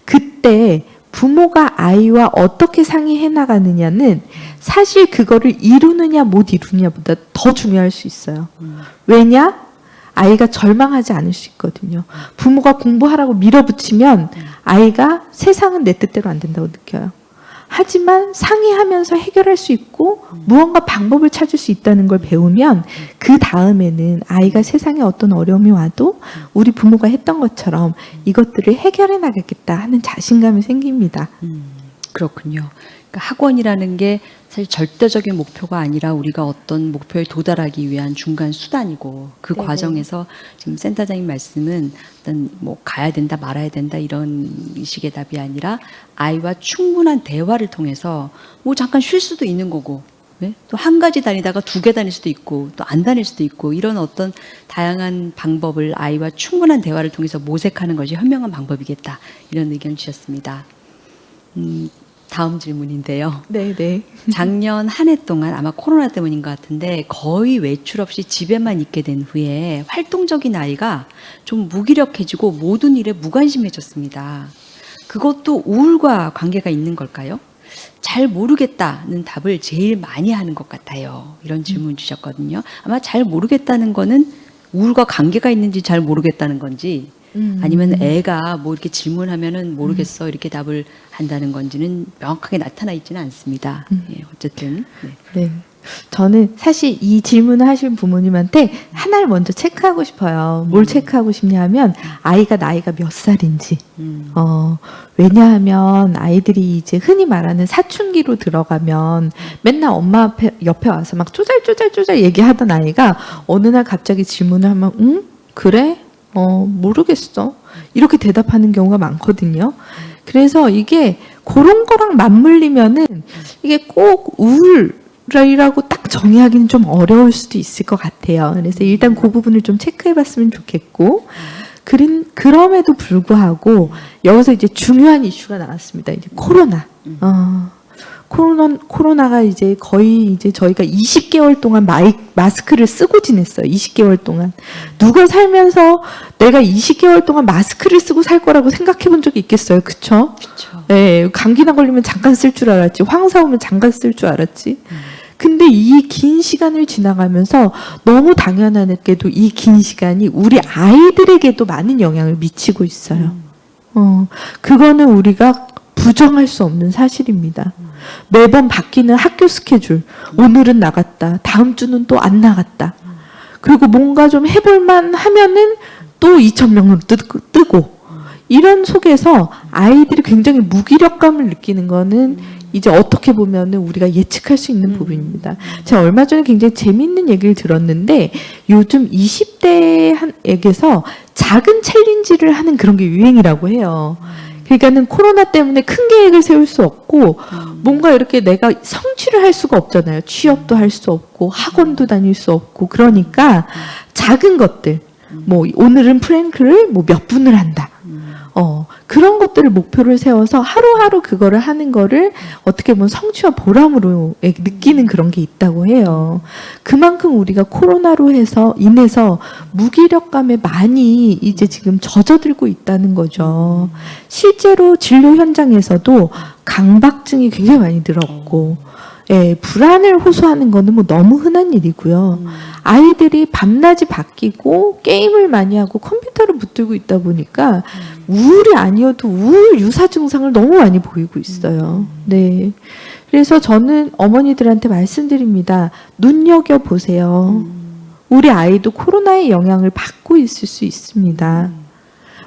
그때 부모가 아이와 어떻게 상의해 나가느냐는 사실 그거를 이루느냐 못 이루느냐보다 더 중요할 수 있어요. 왜냐? 아이가 절망하지 않을 수 있거든요. 부모가 공부하라고 밀어붙이면 아이가 세상은 내 뜻대로 안 된다고 느껴요. 하지만 상의하면서 해결할 수 있고 무언가 방법을 찾을 수 있다는 걸 배우면 그 다음에는 아이가 세상에 어떤 어려움이 와도 우리 부모가 했던 것처럼 이것들을 해결해 나가겠다 하는 자신감이 생깁니다. 그렇군요. 그러니까 학원이라는 게 사실 절대적인 목표가 아니라 우리가 어떤 목표에 도달하기 위한 중간 수단이고 그 네네. 과정에서 지금 센터장님 말씀은 어떤 뭐 가야 된다 말아야 된다 이런 식의 답이 아니라 아이와 충분한 대화를 통해서 뭐 잠깐 쉴 수도 있는 거고 또 한 가지 다니다가 2개 다닐 수도 있고 또 안 다닐 수도 있고 이런 어떤 다양한 방법을 아이와 충분한 대화를 통해서 모색하는 것이 현명한 방법이겠다 이런 의견 주셨습니다. 다음 질문인데요. 네네. 작년 한 해 동안 아마 코로나 때문인 것 같은데 거의 외출 없이 집에만 있게 된 후에 활동적인 아이가 좀 무기력해지고 모든 일에 무관심해졌습니다. 그것도 우울과 관계가 있는 걸까요? 잘 모르겠다는 답을 제일 많이 하는 것 같아요. 이런 질문 주셨거든요. 아마 잘 모르겠다는 거는 우울과 관계가 있는지 잘 모르겠다는 건지 아니면 애가 뭐 이렇게 질문하면은 모르겠어 이렇게 답을 한다는 건지는 명확하게 나타나 있지는 않습니다. 예, 어쨌든 네. 네. 저는 사실 이 질문을 하신 부모님한테 하나를 먼저 체크하고 싶어요. 뭘 체크하고 싶냐면 아이가 나이가 몇 살인지. 왜냐하면 아이들이 이제 흔히 말하는 사춘기로 들어가면 맨날 엄마 옆에 와서 막 쪼잘쪼잘쪼잘 얘기하던 아이가 어느 날 갑자기 질문을 하면 응? 그래? 모르겠어. 이렇게 대답하는 경우가 많거든요. 그래서 이게 그런 거랑 맞물리면은 이게 꼭 우울이라고 딱 정의하기는 좀 어려울 수도 있을 것 같아요. 그래서 일단 그 부분을 좀 체크해봤으면 좋겠고, 그럼에도 불구하고 여기서 이제 중요한 이슈가 나왔습니다. 이제 코로나. 코로나가 이제 거의 이제 저희가 20개월 동안 마스크를 쓰고 지냈어요. 20개월 동안. 누가 살면서 내가 20개월 동안 마스크를 쓰고 살 거라고 생각해 본 적이 있겠어요. 그쵸? 그렇죠. 네, 감기나 걸리면 잠깐 쓸 줄 알았지. 황사 오면 잠깐 쓸 줄 알았지. 근데 이 긴 시간을 지나가면서 너무 당연하게도 이 긴 시간이 우리 아이들에게도 많은 영향을 미치고 있어요. 그거는 우리가 부정할 수 없는 사실입니다. 매번 바뀌는 학교 스케줄, 오늘은 나갔다, 다음 주는 또 안 나갔다. 그리고 뭔가 좀 해볼만 하면은 또 2,000명으로 뜨고 이런 속에서 아이들이 굉장히 무기력감을 느끼는 거는 이제 어떻게 보면은 우리가 예측할 수 있는 부분입니다. 제가 얼마 전에 굉장히 재미있는 얘기를 들었는데 요즘 20대에게서 작은 챌린지를 하는 그런 게 유행이라고 해요. 그러니까는 코로나 때문에 큰 계획을 세울 수 없고 뭔가 이렇게 내가 성취를 할 수가 없잖아요. 취업도 할 수 없고 학원도 다닐 수 없고 그러니까 작은 것들 뭐 오늘은 프랭크를 뭐 몇 분을 한다. 그런 것들을 목표를 세워서 하루하루 그거를 하는 거를 어떻게 보면 성취와 보람으로 느끼는 그런 게 있다고 해요. 그만큼 우리가 코로나로 인해서 무기력감에 많이 이제 지금 젖어들고 있다는 거죠. 실제로 진료 현장에서도 강박증이 굉장히 많이 늘었고, 예, 불안을 호소하는 거는 뭐 너무 흔한 일이고요. 아이들이 밤낮이 바뀌고 게임을 많이 하고 컴퓨터를 붙들고 있다 보니까 우울이 아니어도 우울 유사 증상을 너무 많이 보이고 있어요. 네. 그래서 저는 어머니들한테 말씀드립니다. 눈여겨 보세요. 우리 아이도 코로나의 영향을 받고 있을 수 있습니다.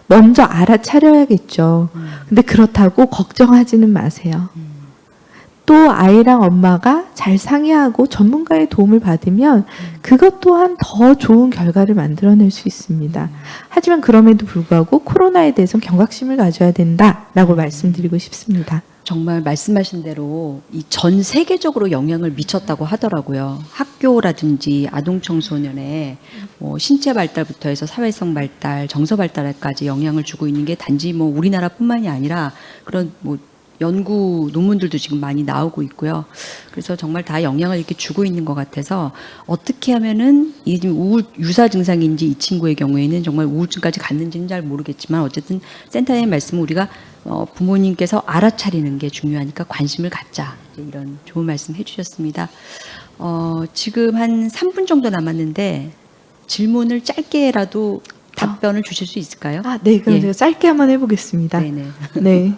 먼저 알아차려야겠죠. 근데 그렇다고 걱정하지는 마세요. 또 아이랑 엄마가 잘 상의하고 전문가의 도움을 받으면 그것 또한 더 좋은 결과를 만들어낼 수 있습니다. 하지만 그럼에도 불구하고 코로나에 대해서는 경각심을 가져야 된다라고 말씀드리고 싶습니다. 정말 말씀하신 대로 이 전 세계적으로 영향을 미쳤다고 하더라고요. 학교라든지 아동 청소년의 뭐 신체 발달부터 해서 사회성 발달, 정서 발달까지 영향을 주고 있는 게 단지 뭐 우리나라뿐만이 아니라 그런 뭐 연구 논문들도 지금 많이 나오고 있고요. 그래서 정말 다 영향을 이렇게 주고 있는 것 같아서 어떻게 하면은 이게 지금 우울 유사 증상인지 이 친구의 경우에는 정말 우울증까지 갔는지는 잘 모르겠지만 어쨌든 센터의 말씀은 우리가 부모님께서 알아차리는 게 중요하니까 관심을 갖자. 이런 좋은 말씀 해주셨습니다. 지금 한 3분 정도 남았는데 질문을 짧게라도 답변을 주실 수 있을까요? 네, 그럼 예. 제가 짧게 한번 해보겠습니다. 네네. 네.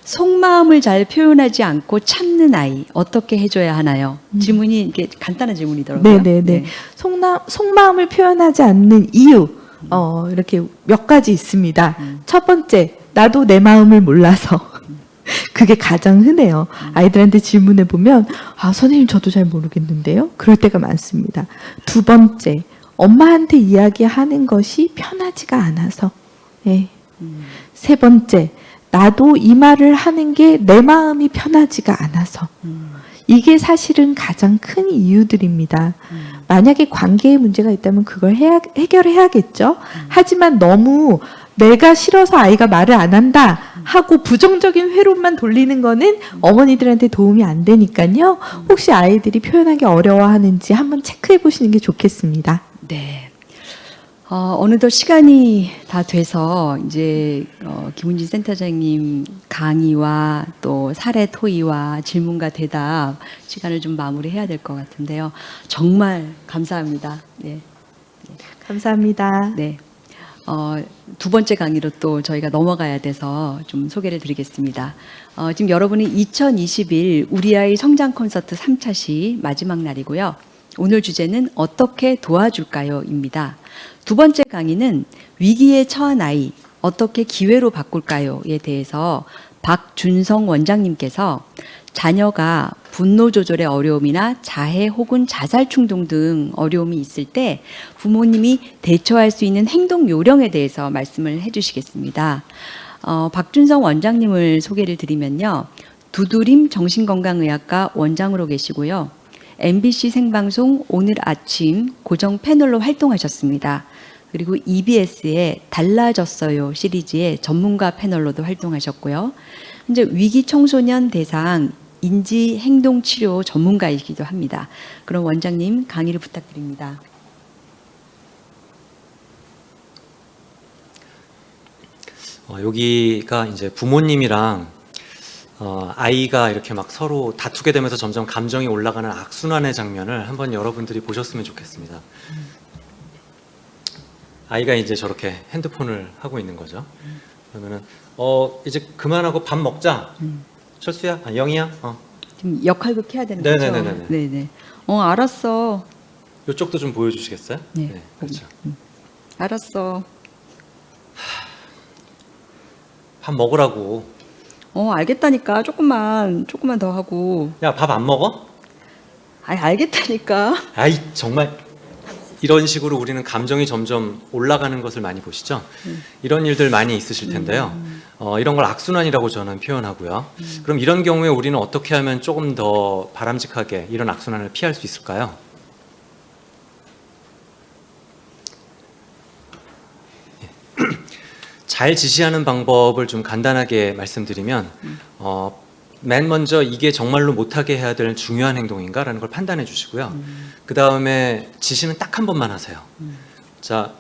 속마음을 잘 표현하지 않고 참는 아이 어떻게 해줘야 하나요? 질문이 이게 간단한 질문이더라고요. 네네네. 속마음을 표현하지 않는 이유, 이렇게 몇 가지 있습니다. 첫 번째, 나도 내 마음을 몰라서. 그게 가장 흔해요. 아이들한테 질문해 보면, 선생님 저도 잘 모르겠는데요. 그럴 때가 많습니다. 두 번째, 엄마한테 이야기하는 것이 편하지가 않아서. 네. 세 번째, 나도 이 말을 하는 게 내 마음이 편하지가 않아서. 이게 사실은 가장 큰 이유들입니다. 만약에 관계에 문제가 있다면 그걸 해결해야겠죠. 하지만 너무 내가 싫어서 아이가 말을 안 한다 하고 부정적인 회로만 돌리는 거는 어머니들한테 도움이 안 되니까요. 혹시 아이들이 표현하기 어려워하는지 한번 체크해 보시는 게 좋겠습니다. 네. 어느덧 시간이 다 돼서 이제 김은진 센터장님 강의와 또 사례 토의와 질문과 대답 시간을 좀 마무리해야 될 것 같은데요. 정말 감사합니다. 네. 감사합니다. 네. 두 번째 강의로 또 저희가 넘어가야 돼서 좀 소개를 드리겠습니다. 지금 여러분이 2021 우리 아이 성장 콘서트 3차 시 마지막 날이고요. 오늘 주제는 어떻게 도와줄까요? 입니다. 두 번째 강의는 위기에 처한 아이, 어떻게 기회로 바꿀까요?에 대해서 박준성 원장님께서 자녀가 분노 조절의 어려움이나 자해 혹은 자살 충동 등 어려움이 있을 때 부모님이 대처할 수 있는 행동 요령에 대해서 말씀을 해주시겠습니다. 박준성 원장님을 소개를 드리면요. 두드림 정신건강의학과 원장으로 계시고요. MBC 생방송 오늘 아침 고정 패널로 활동하셨습니다. 그리고 EBS의 달라졌어요 시리즈의 전문가 패널로도 활동하셨고요. 현재 위기 청소년 대상 인지 행동 치료 전문가이기도 합니다. 그럼 원장님 강의를 부탁드립니다. 여기가 이제 부모님이랑 아이가 이렇게 막 서로 다투게 되면서 점점 감정이 올라가는 악순환의 장면을 한번 여러분들이 보셨으면 좋겠습니다. 아이가 이제 저렇게 핸드폰을 하고 있는 거죠. 그러면은 이제 그만하고 밥 먹자. 철수야, 영희야. 지금 역할극 해야 되는 거죠? 네네네네. 네네. 알았어. 이쪽도 좀 보여주시겠어요? 네. 그렇죠. 알았어. 밥 먹으라고. 알겠다니까. 조금만 더 하고. 야, 밥 안 먹어? 아이, 알겠다니까. 아이, 정말 이런 식으로 우리는 감정이 점점 올라가는 것을 많이 보시죠? 이런 일들 많이 있으실 텐데요. 이런 걸 악순환이라고 저는 표현하고요. 그럼 이런 경우에 우리는 어떻게 하면 조금 더 바람직하게 이런 악순환을 피할 수 있을까요? 잘 지시하는 방법을 좀 간단하게 말씀드리면 맨 먼저 이게 정말로 못하게 해야 될 중요한 행동인가라는 걸 판단해 주시고요. 그 다음에 지시는 딱 한 번만 하세요. 자,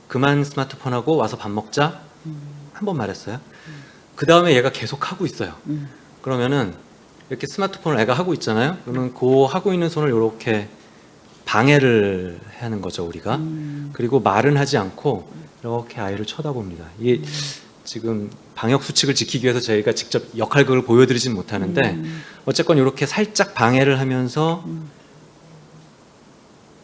그만 스마트폰하고 와서 밥 먹자. 한 번 말했어요. 그 다음에 얘가 계속 하고 있어요. 그러면은 이렇게 스마트폰을 애가 하고 있잖아요. 그러면 그 하고 있는 손을 이렇게 방해를 하는 거죠, 우리가. 그리고 말은 하지 않고 이렇게 아이를 쳐다봅니다. 이게 지금 방역 수칙을 지키기 위해서 저희가 직접 역할극을 보여드리진 못하는데 어쨌건 이렇게 살짝 방해를 하면서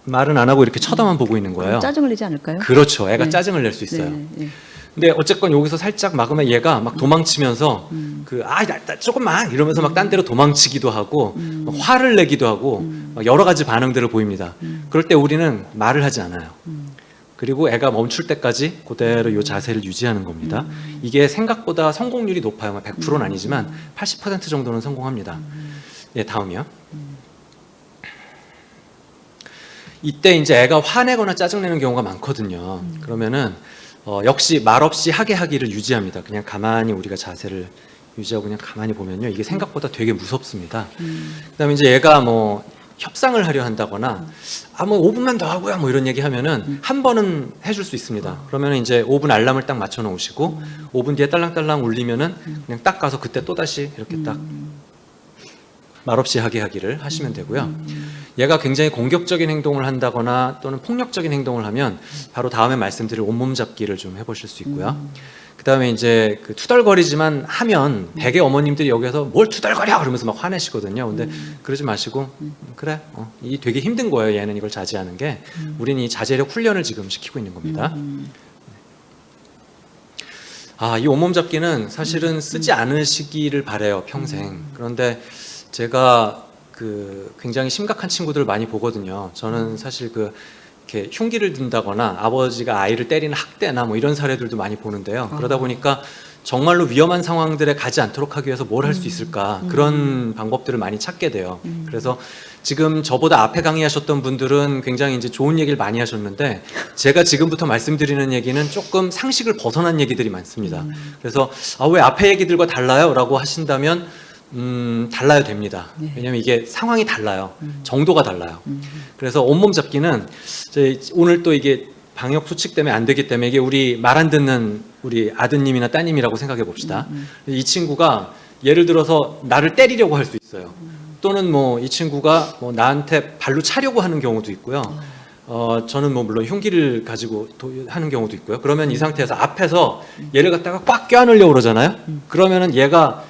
말은 안 하고 이렇게 쳐다만 보고 있는 거예요. 짜증을 내지 않을까요? 그렇죠. 애가 네. 짜증을 낼 수 있어요. 네. 근데 어쨌건 여기서 살짝 막으면 얘가 막 도망치면서 나 조금만 이러면서 막 딴 데로 도망치기도 하고 막 화를 내기도 하고 막 여러 가지 반응들을 보입니다. 그럴 때 우리는 말을 하지 않아요. 그리고 애가 멈출 때까지 그대로 이 자세를 유지하는 겁니다. 이게 생각보다 성공률이 높아요. 100%는 아니지만 80% 정도는 성공합니다. 예, 다음이요. 이때 이제 애가 화내거나 짜증내는 경우가 많거든요. 그러면은 역시 말없이 하게 하기를 유지합니다. 그냥 가만히 우리가 자세를 유지하고 그냥 가만히 보면요. 이게 생각보다 되게 무섭습니다. 그다음에 이제 얘가 뭐 협상을 하려 한다거나 뭐 5분만 더 하고요 뭐 이런 얘기 하면은 한 번은 해줄 수 있습니다. 그러면은 이제 5분 알람을 딱 맞춰 놓으시고 5분 뒤에 딸랑딸랑 울리면은 그냥 딱 가서 그때 또 다시 이렇게 딱 말없이 하게 하기를 하시면 되고요. 얘가 굉장히 공격적인 행동을 한다거나 또는 폭력적인 행동을 하면 바로 다음에 말씀드릴 온몸 잡기를 좀 해보실 수 있고요. 그 다음에 이제 그 투덜거리지만 하면 대개 어머님들이 여기서 뭘 투덜거려 그러면서 막 화내시거든요. 근데 그러지 마시고 그래, 이 되게 힘든 거예요. 얘는 이걸 자제하는 게. 우리는 이 자제력 훈련을 지금 시키고 있는 겁니다. 이 온몸 잡기는 사실은 쓰지 않으시기를 바래요, 평생. 그런데 제가 굉장히 심각한 친구들을 많이 보거든요. 저는 사실 이렇게 흉기를 든다거나 아버지가 아이를 때리는 학대나 뭐 이런 사례들도 많이 보는데요. 그러다 보니까 정말로 위험한 상황들에 가지 않도록 하기 위해서 뭘 할 수 있을까 그런 방법들을 많이 찾게 돼요. 그래서 지금 저보다 앞에 강의하셨던 분들은 굉장히 이제 좋은 얘기를 많이 하셨는데 제가 지금부터 말씀드리는 얘기는 조금 상식을 벗어난 얘기들이 많습니다. 그래서 왜 앞에 얘기들과 달라요? 라고 하신다면 달라야 됩니다. 왜냐하면 이게 상황이 달라요. 정도가 달라요. 그래서 온몸 잡기는 오늘 또 이게 방역 수칙 때문에 안 되기 때문에 이게 우리 말 안 듣는 우리 아드님이나 따님이라고 생각해 봅시다. 이 친구가 예를 들어서 나를 때리려고 할 수 있어요. 또는 뭐 이 친구가 뭐 나한테 발로 차려고 하는 경우도 있고요. 저는 뭐 물론 흉기를 가지고 하는 경우도 있고요. 그러면 이 상태에서 앞에서 얘를 갖다가 꽉 껴안으려고 그러잖아요. 그러면은 얘가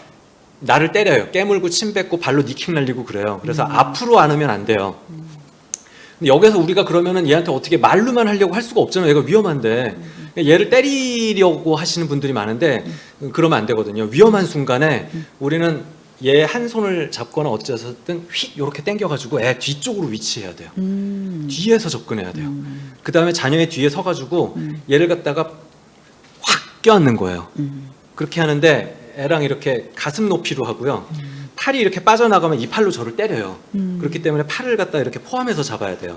나를 때려요. 깨물고 침 뱉고 발로 니킥 날리고 그래요. 그래서 앞으로 안으면 안 돼요. 근데 여기서 우리가 그러면은 얘한테 어떻게 말로만 하려고 할 수가 없잖아요. 얘가 위험한데. 얘를 때리려고 하시는 분들이 많은데 그러면 안 되거든요. 위험한 순간에 우리는 얘 한 손을 잡거나 어째서든 휙 이렇게 당겨가지고 애 뒤쪽으로 위치해야 돼요. 뒤에서 접근해야 돼요. 그 다음에 자녀의 뒤에 서가지고 얘를 갖다가 확 껴안는 거예요. 그렇게 하는데 애랑 이렇게 가슴 높이로 하고요. 팔이 이렇게 빠져나가면 이 팔로 저를 때려요. 그렇기 때문에 팔을 갖다 이렇게 포함해서 잡아야 돼요.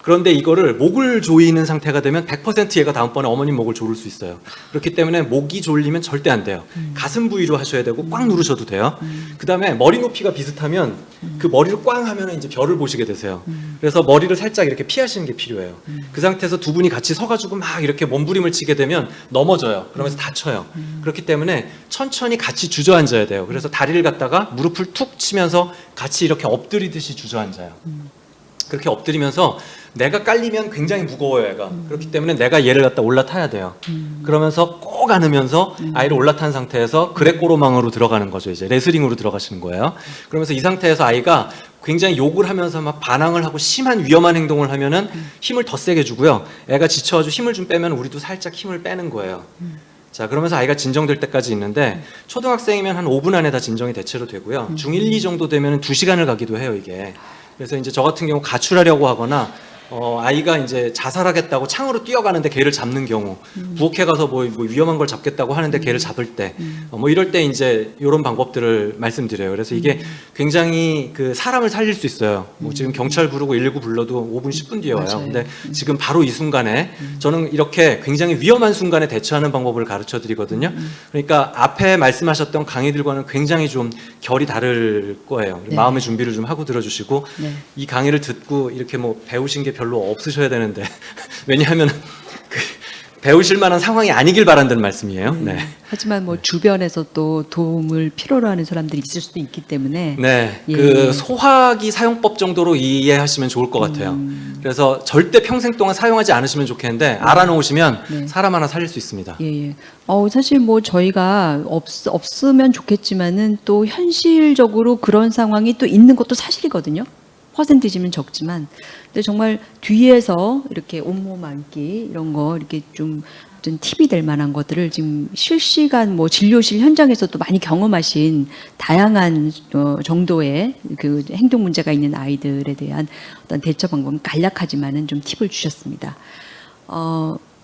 그런데 이거를 목을 조이는 상태가 되면 100% 얘가 다음번에 어머님 목을 조를 수 있어요. 그렇기 때문에 목이 졸리면 절대 안 돼요. 가슴 부위로 하셔야 되고 꽉 누르셔도 돼요. 그 다음에 머리 높이가 비슷하면 그 머리를 꽝 하면 이제 별을 보시게 되세요. 그래서 머리를 살짝 이렇게 피하시는 게 필요해요. 그 상태에서 두 분이 같이 서가지고 막 이렇게 몸부림을 치게 되면 넘어져요. 그러면서 다쳐요. 그렇기 때문에 천천히 같이 주저앉아야 돼요. 그래서 다리를 갖다가 무릎을 툭 치면서 같이 이렇게 엎드리듯이 주저앉아요. 그렇게 엎드리면서 내가 깔리면 굉장히 무거워요, 얘가. 그렇기 때문에 내가 얘를 갖다 올라타야 돼요. 그러면서 꼭 안으면서 아이를 올라탄 상태에서 그레꼬로망으로 들어가는 거죠. 이제 레슬링으로 들어가시는 거예요. 그러면서 이 상태에서 아이가 굉장히 욕을 하면서 막 반항을 하고 심한 위험한 행동을 하면은 힘을 더 세게 주고요. 애가 지쳐가지고 힘을 좀 빼면 우리도 살짝 힘을 빼는 거예요. 자, 그러면서 아이가 진정될 때까지 있는데 초등학생이면 한 5분 안에 다 진정이 대체로 되고요. 중1, 2 정도 되면 2시간을 가기도 해요, 이게. 그래서 이제 저 같은 경우 가출하려고 하거나 아이가 이제 자살하겠다고 창으로 뛰어가는데 걔를 잡는 경우, 부엌에 가서 뭐 위험한 걸 잡겠다고 하는데 걔를 잡을 때, 뭐 이럴 때 이제 이런 방법들을 말씀드려요. 그래서 이게 굉장히 그 사람을 살릴 수 있어요. 뭐 지금 경찰 부르고 119 불러도 5분, 10분 뒤에 와요. 맞아요. 근데 지금 바로 이 순간에 저는 이렇게 굉장히 위험한 순간에 대처하는 방법을 가르쳐 드리거든요. 그러니까 앞에 말씀하셨던 강의들과는 굉장히 좀 결이 다를 거예요. 네. 마음의 준비를 좀 하고 들어주시고 네. 이 강의를 듣고 이렇게 뭐 배우신 게 별로 없으셔야 되는데 왜냐하면 그 배우실 만한 상황이 아니길 바란다는 말씀이에요. 네. 하지만 뭐 주변에서 또 도움을 필요로 하는 사람들이 있을 수도 있기 때문에 네, 예. 그 소화기 사용법 정도로 이해하시면 좋을 것 같아요. 그래서 절대 평생 동안 사용하지 않으시면 좋겠는데 알아놓으시면 네. 사람 하나 살릴 수 있습니다. 예, 예. 사실 뭐 저희가 없으면 좋겠지만은 또 현실적으로 그런 상황이 또 있는 것도 사실이거든요. 퍼센티지는 적지만, 근데 정말 뒤에서 이렇게 온몸 안기 이런 거 이렇게 좀 팁이 될 만한 것들을 지금 실시간 뭐 진료실 현장에서도 많이 경험하신 다양한 정도의 그 행동 문제가 있는 아이들에 대한 어떤 대처 방법은 간략하지만은 좀 팁을 주셨습니다.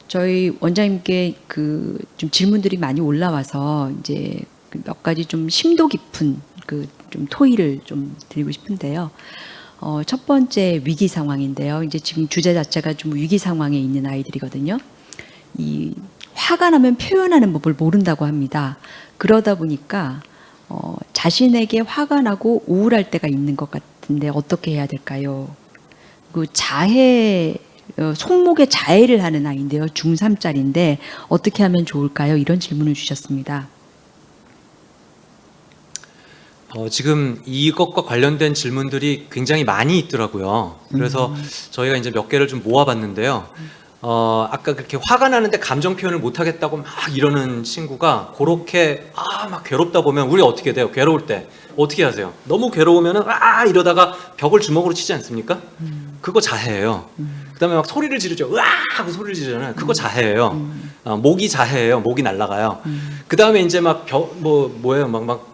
저희 원장님께 그 좀 질문들이 많이 올라와서 이제 몇 가지 좀 심도 깊은 그 좀 토의를 좀 드리고 싶은데요. 첫 번째 위기 상황인데요. 이제 지금 주제 자체가 좀 위기 상황에 있는 아이들이거든요. 이 화가 나면 표현하는 법을 모른다고 합니다. 그러다 보니까 자신에게 화가 나고 우울할 때가 있는 것 같은데 어떻게 해야 될까요? 그 자해 손목에 자해를 하는 아이인데요. 중3짜리인데 어떻게 하면 좋을까요? 이런 질문을 주셨습니다. 지금 이것과 관련된 질문들이 굉장히 많이 있더라고요. 그래서 저희가 이제 몇 개를 좀 모아봤는데요. 아까 그렇게 화가 나는데 감정 표현을 못 하겠다고 막 이러는 친구가 그렇게 막 괴롭다 보면 우리 어떻게 돼요? 괴로울 때 어떻게 하세요? 너무 괴로우면은 이러다가 벽을 주먹으로 치지 않습니까? 그거 자해예요. 그다음에 막 소리를 지르죠. 으아 하고 소리를 지르잖아요. 그거 자해예요. 목이 자해예요. 목이 날아가요. 그다음에 이제 막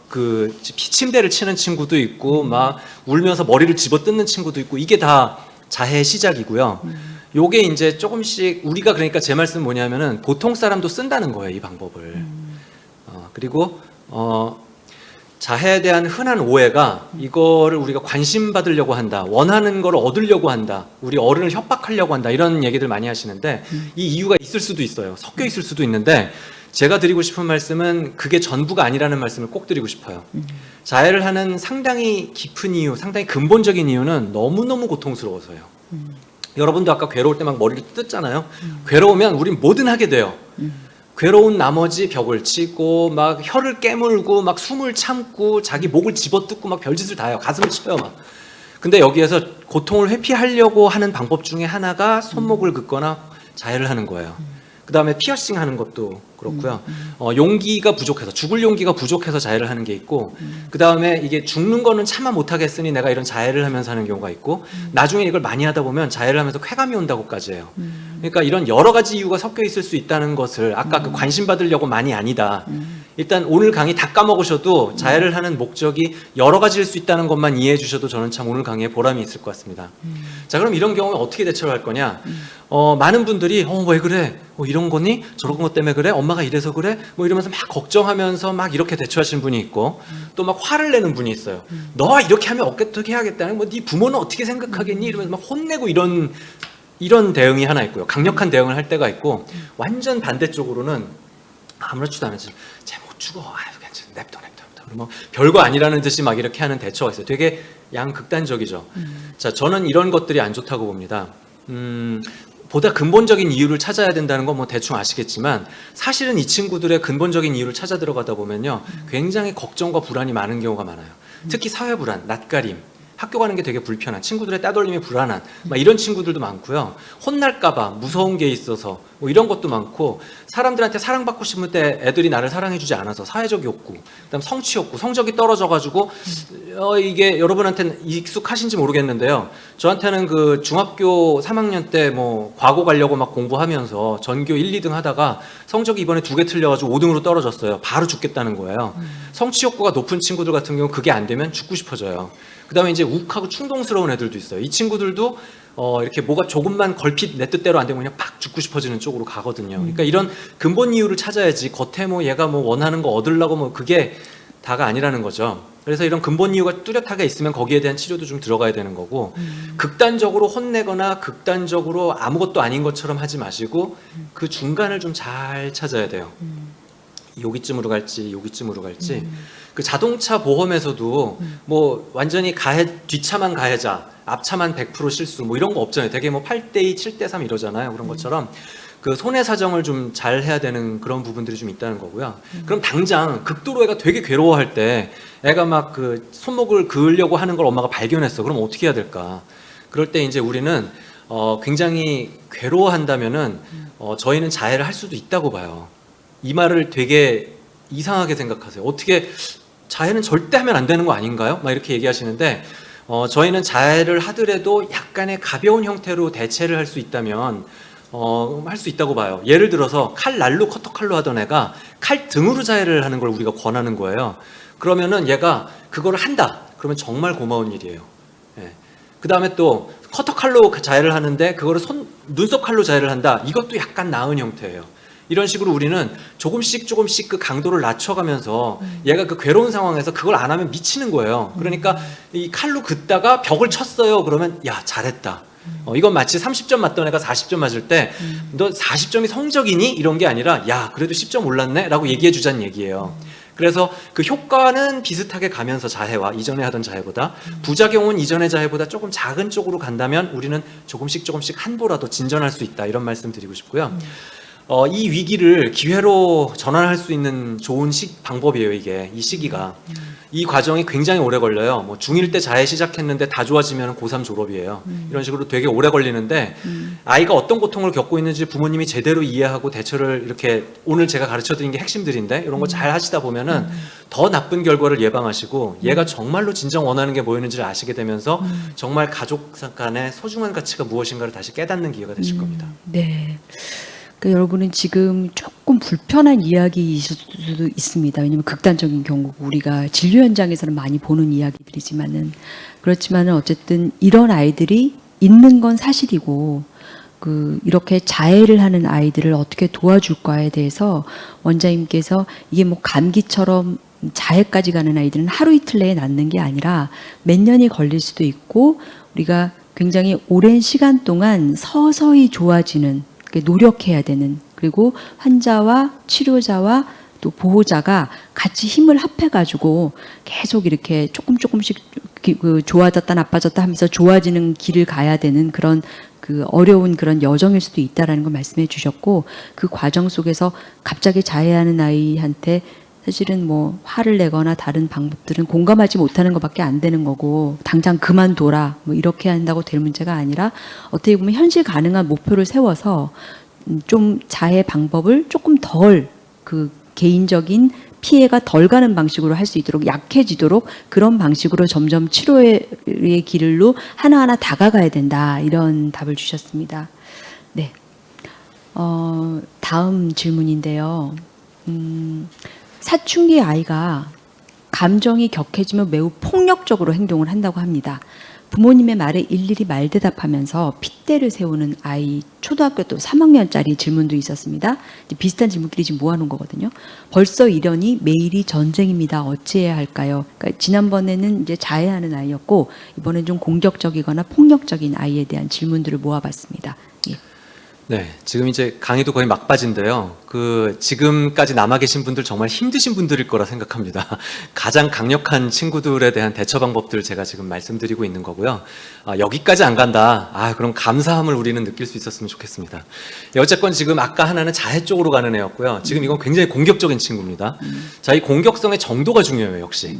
그 침대를 치는 친구도 있고 막 울면서 머리를 집어 뜯는 친구도 있고 이게 다 자해의 시작이고요. 요게 이제 조금씩 우리가 그러니까 제 말씀은 뭐냐면은 보통 사람도 쓴다는 거예요, 이 방법을. 그리고 자해에 대한 흔한 오해가 이거를 우리가 관심 받으려고 한다, 원하는 걸 얻으려고 한다, 우리 어른을 협박하려고 한다 이런 얘기들 많이 하시는데 이 이유가 있을 수도 있어요. 섞여 있을 수도 있는데 제가 드리고 싶은 말씀은 그게 전부가 아니라는 말씀을 꼭 드리고 싶어요. 자해를 하는 상당히 깊은 이유, 상당히 근본적인 이유는 너무너무 고통스러워서요. 여러분도 아까 괴로울 때 막 머리를 뜯잖아요. 괴로우면 우린 뭐든 하게 돼요. 괴로운 나머지 벽을 치고 막 혀를 깨물고 막 숨을 참고 자기 목을 집어뜯고 막 별짓을 다 해요. 가슴을 쳐요 막. 근데 여기에서 고통을 회피하려고 하는 방법 중에 하나가 손목을 긋거나 자해를 하는 거예요. 그 다음에 피어싱 하는 것도 그렇고요. 용기가 부족해서, 죽을 용기가 부족해서 자해를 하는 게 있고, 그 다음에 이게 죽는 거는 차마 못하겠으니 내가 이런 자해를 하면서 하는 경우가 있고, 나중에 이걸 많이 하다 보면 자해를 하면서 쾌감이 온다고까지 해요. 그러니까 이런 여러 가지 이유가 섞여 있을 수 있다는 것을, 아까 그 관심 받으려고 많이 아니다. 일단 오늘 강의 다 까먹으셔도 자해를 하는 목적이 여러 가지일 수 있다는 것만 이해해 주셔도 저는 참 오늘 강의에 보람이 있을 것 같습니다. 자, 그럼 이런 경우에 어떻게 대처를 할 거냐? 많은 분들이 왜 그래? 이런 거니? 저런 것 때문에 그래? 엄마가 이래서 그래? 뭐 이러면서 막 걱정하면서 막 이렇게 대처하시는 분이 있고, 또 막 화를 내는 분이 있어요. 너 이렇게 하면 어떻게 해야겠다는, 네 부모는 어떻게 생각하겠니? 이러면서 막 혼내고 이런 대응이 하나 있고요. 강력한 대응을 할 때가 있고, 완전 반대쪽으로는 아무렇지도 않은지 쟤 못 죽어. 아유, 괜찮아. 냅둬. 뭐 별거 아니라는 듯이 막 이렇게 하는 대처가 있어요. 되게 양극단적이죠. 자, 저는 이런 것들이 안 좋다고 봅니다. 보다 근본적인 이유를 찾아야 된다는 건 뭐 대충 아시겠지만, 사실은 이 친구들의 근본적인 이유를 찾아 들어가다 보면요, 굉장히 걱정과 불안이 많은 경우가 많아요. 특히 사회 불안, 낯가림, 학교 가는 게 되게 불편한, 친구들의 따돌림이 불안한, 막 이런 친구들도 많고요. 혼날까봐 무서운 게 있어서 뭐 이런 것도 많고, 사람들한테 사랑받고 싶을 때 애들이 나를 사랑해주지 않아서 사회적 욕구, 그다음 성취 욕구, 성적이 떨어져가지고 이게 여러분한테는 익숙하신지 모르겠는데요. 저한테는 그 중학교 3학년 때 뭐 과고 가려고 막 공부하면서 전교 1, 2등 하다가 성적이 이번에 2개 틀려가지고 5등으로 떨어졌어요. 바로 죽겠다는 거예요. 성취 욕구가 높은 친구들 같은 경우 그게 안 되면 죽고 싶어져요. 그 다음에 이제 욱하고 충동스러운 애들도 있어요. 이 친구들도 이렇게 뭐가 조금만 걸핏 내 뜻대로 안 되면 그냥 팍 죽고 싶어지는 쪽으로 가거든요. 그러니까 이런 근본 이유를 찾아야지, 겉에 뭐 얘가 뭐 원하는 거 얻으려고 뭐 그게 다가 아니라는 거죠. 그래서 이런 근본 이유가 뚜렷하게 있으면 거기에 대한 치료도 좀 들어가야 되는 거고, 극단적으로 혼내거나 극단적으로 아무것도 아닌 것처럼 하지 마시고 그 중간을 좀 잘 찾아야 돼요. 여기쯤으로 갈지 여기쯤으로 갈지. 그 자동차 보험에서도 뭐 완전히 뒷차만 가해자, 앞차만 100% 실수 뭐 이런 거 없잖아요. 되게 뭐 8대2, 7대3 이러잖아요. 그런 것처럼 그 손해 사정을 좀 잘 해야 되는 그런 부분들이 좀 있다는 거고요. 그럼 당장 극도로 애가 되게 괴로워할 때, 애가 막 그 손목을 그으려고 하는 걸 엄마가 발견했어. 그럼 어떻게 해야 될까? 그럴 때 이제 우리는 굉장히 괴로워한다면은 저희는 자해를 할 수도 있다고 봐요. 이 말을 되게 이상하게 생각하세요. 어떻게 자해는 절대 하면 안 되는 거 아닌가요? 막 이렇게 얘기하시는데, 저희는 자해를 하더라도 약간의 가벼운 형태로 대체를 할 수 있다면 할 수 있다고 봐요. 예를 들어서 칼날로 커터칼로 하던 애가 칼 등으로 자해를 하는 걸 우리가 권하는 거예요. 그러면은 얘가 그거를 한다. 그러면 정말 고마운 일이에요. 예. 그 다음에 또 커터칼로 자해를 하는데 그거를 눈썹 칼로 자해를 한다. 이것도 약간 나은 형태예요. 이런 식으로 우리는 조금씩 그 강도를 낮춰가면서 얘가 그 괴로운 상황에서 그걸 안 하면 미치는 거예요. 그러니까 이 칼로 긋다가 벽을 쳤어요. 그러면 야, 잘했다. 이건 마치 30점 맞던 애가 40점 맞을 때 너 40점이 성적이니? 이런 게 아니라 야, 그래도 10점 올랐네? 라고 얘기해 주자는 얘기예요. 그래서 그 효과는 비슷하게 가면서 자해와 이전에 하던 자해보다, 부작용은 이전의 자해보다 조금 작은 쪽으로 간다면 우리는 조금씩 한 보라도 진전할 수 있다. 이런 말씀 드리고 싶고요. 이 위기를 기회로 전환할 수 있는 좋은 방법이에요. 이 시기가. 이 과정이 굉장히 오래 걸려요. 뭐 중1 때 자해 시작했는데 다 좋아지면 고3 졸업이에요. 이런 식으로 되게 오래 걸리는데, 아이가 어떤 고통을 겪고 있는지 부모님이 제대로 이해하고 대처를, 이렇게 오늘 제가 가르쳐드린 게 핵심들인데 이런 거 잘 하시다 보면은 더 나쁜 결과를 예방하시고, 얘가 정말로 진정 원하는 게 뭐였는지를 아시게 되면서 정말 가족 간의 소중한 가치가 무엇인가를 다시 깨닫는 기회가 되실 겁니다. 네. 그러니까 여러분은 지금 조금 불편한 이야기이실 수도 있습니다. 왜냐하면 극단적인 경우고 우리가 진료 현장에서는 많이 보는 이야기들이지만은, 그렇지만은 어쨌든 이런 아이들이 있는 건 사실이고, 이렇게 자해를 하는 아이들을 어떻게 도와줄까에 대해서 원장님께서, 이게 뭐 감기처럼 자해까지 가는 아이들은 하루 이틀 내에 낫는 게 아니라 몇 년이 걸릴 수도 있고, 우리가 굉장히 오랜 시간 동안 서서히 좋아지는, 노력해야 되는, 그리고 환자와 치료자와 또 보호자가 같이 힘을 합해가지고 계속 이렇게 조금씩 좋아졌다 나빠졌다 하면서 좋아지는 길을 가야 되는 그런 어려운 그런 여정일 수도 있다라는 걸 말씀해 주셨고, 그 과정 속에서 갑자기 자해하는 아이한테 사실은 뭐 화를 내거나 다른 방법들은 공감하지 못하는 것밖에 안 되는 거고 당장 그만둬라 뭐 이렇게 한다고 될 문제가 아니라 어떻게 보면 현실 가능한 목표를 세워서 좀 자해 방법을 조금 덜 그 개인적인 피해가 덜 가는 방식으로 할 수 있도록 약해지도록 그런 방식으로 점점 치료의 길로 하나하나 다가가야 된다. 이런 답을 주셨습니다. 네. 다음 질문인데요. 사춘기 아이가 감정이 격해지면 매우 폭력적으로 행동을 한다고 합니다. 부모님의 말에 일일이 말대답하면서 핏대를 세우는 아이, 초등학교 또 3학년짜리 질문도 있었습니다. 이제 비슷한 질문들이 지금 모아놓은 거거든요. 벌써 이러니 매일이 전쟁입니다. 어찌해야 할까요? 그러니까 지난번에는 이제 자해하는 아이였고 이번엔 좀 공격적이거나 폭력적인 아이에 대한 질문들을 모아봤습니다. 예. 네, 지금 이제 강의도 거의 막바지인데요. 지금까지 남아 계신 분들 정말 힘드신 분들일 거라 생각합니다. 가장 강력한 친구들에 대한 대처 방법들 제가 지금 말씀드리고 있는 거고요. 여기까지 안 간다. 그럼 감사함을 우리는 느낄 수 있었으면 좋겠습니다. 어쨌건 지금 아까 하나는 자해 쪽으로 가는 애였고요. 지금 이건 굉장히 공격적인 친구입니다. 자, 이 공격성의 정도가 중요해요, 역시.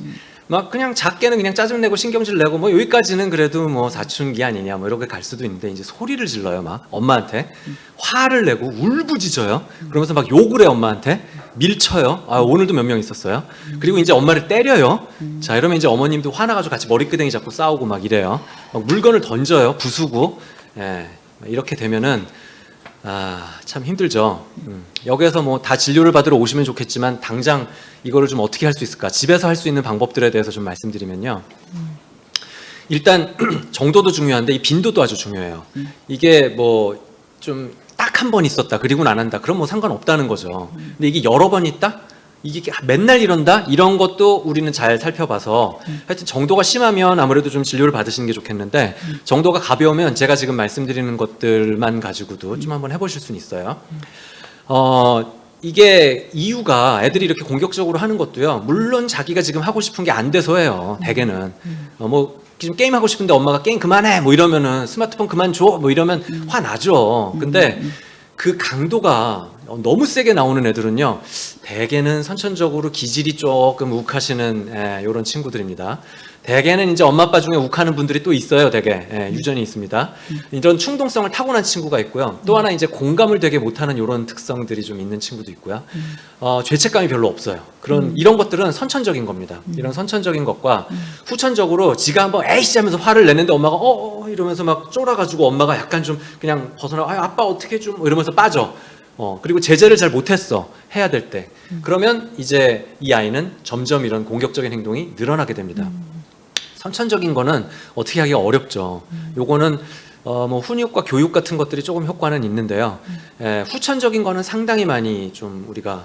막 그냥 작게는 그냥 짜증내고 신경질 내고 뭐 여기까지는 그래도 뭐 사춘기 아니냐 뭐 이렇게 갈 수도 있는데 이제 소리를 질러요 막 엄마한테 화를 내고 울부짖어요. 그러면서 막 욕을 해 엄마한테 밀쳐요. 오늘도 몇 명 있었어요. 그리고 이제 엄마를 때려요. 자 이러면 이제 어머님도 화나가지고 같이 머리끄댕이 잡고 싸우고 막 이래요. 막 물건을 던져요. 부수고. 예, 이렇게 되면은 참 힘들죠. 여기에서 뭐 다 진료를 받으러 오시면 좋겠지만 당장 이거를 좀 어떻게 할 수 있을까? 집에서 할 수 있는 방법들에 대해서 좀 말씀드리면요. 일단 정도도 중요한데 이 빈도도 아주 중요해요. 이게 뭐 좀 딱 한 번 있었다 그리고는 안 한다. 그럼 뭐 상관없다는 거죠. 근데 이게 여러 번 있다? 이게 맨날 이런다? 이런 것도 우리는 잘 살펴봐서 하여튼 정도가 심하면 아무래도 좀 진료를 받으시는 게 좋겠는데 정도가 가벼우면 제가 지금 말씀드리는 것들만 가지고도 좀 한번 해보실 수는 있어요. 이게 이유가 애들이 이렇게 공격적으로 하는 것도요. 물론 자기가 지금 하고 싶은 게 안 돼서 해요. 대개는. 뭐 지금 게임 하고 싶은데 엄마가 게임 그만해 뭐 이러면은 스마트폰 그만 줘 뭐 이러면 화나죠. 근데 그 강도가 너무 세게 나오는 애들은요. 대개는 선천적으로 기질이 조금 욱하시는 이런 친구들입니다. 대개는 이제 엄마 아빠 중에 욱하는 분들이 또 있어요. 대개 유전이 있습니다. 이런 충동성을 타고난 친구가 있고요. 또 하나 이제 공감을 되게 못하는 이런 특성들이 좀 있는 친구도 있고요. 죄책감이 별로 없어요. 이런 것들은 선천적인 겁니다. 이런 선천적인 것과 후천적으로 지가 한번 에이씨 하면서 화를 내는데 엄마가 이러면서 막 쫄아가지고 엄마가 약간 좀 그냥 벗어나 아빠 어떻게 좀 이러면서 빠져. 그리고 제재를 잘 못했어. 해야 될 때. 그러면 이제 이 아이는 점점 이런 공격적인 행동이 늘어나게 됩니다. 선천적인 거는 어떻게 하기가 어렵죠. 요거는 뭐 훈육과 교육 같은 것들이 조금 효과는 있는데요. 후천적인 거는 상당히 많이 좀 우리가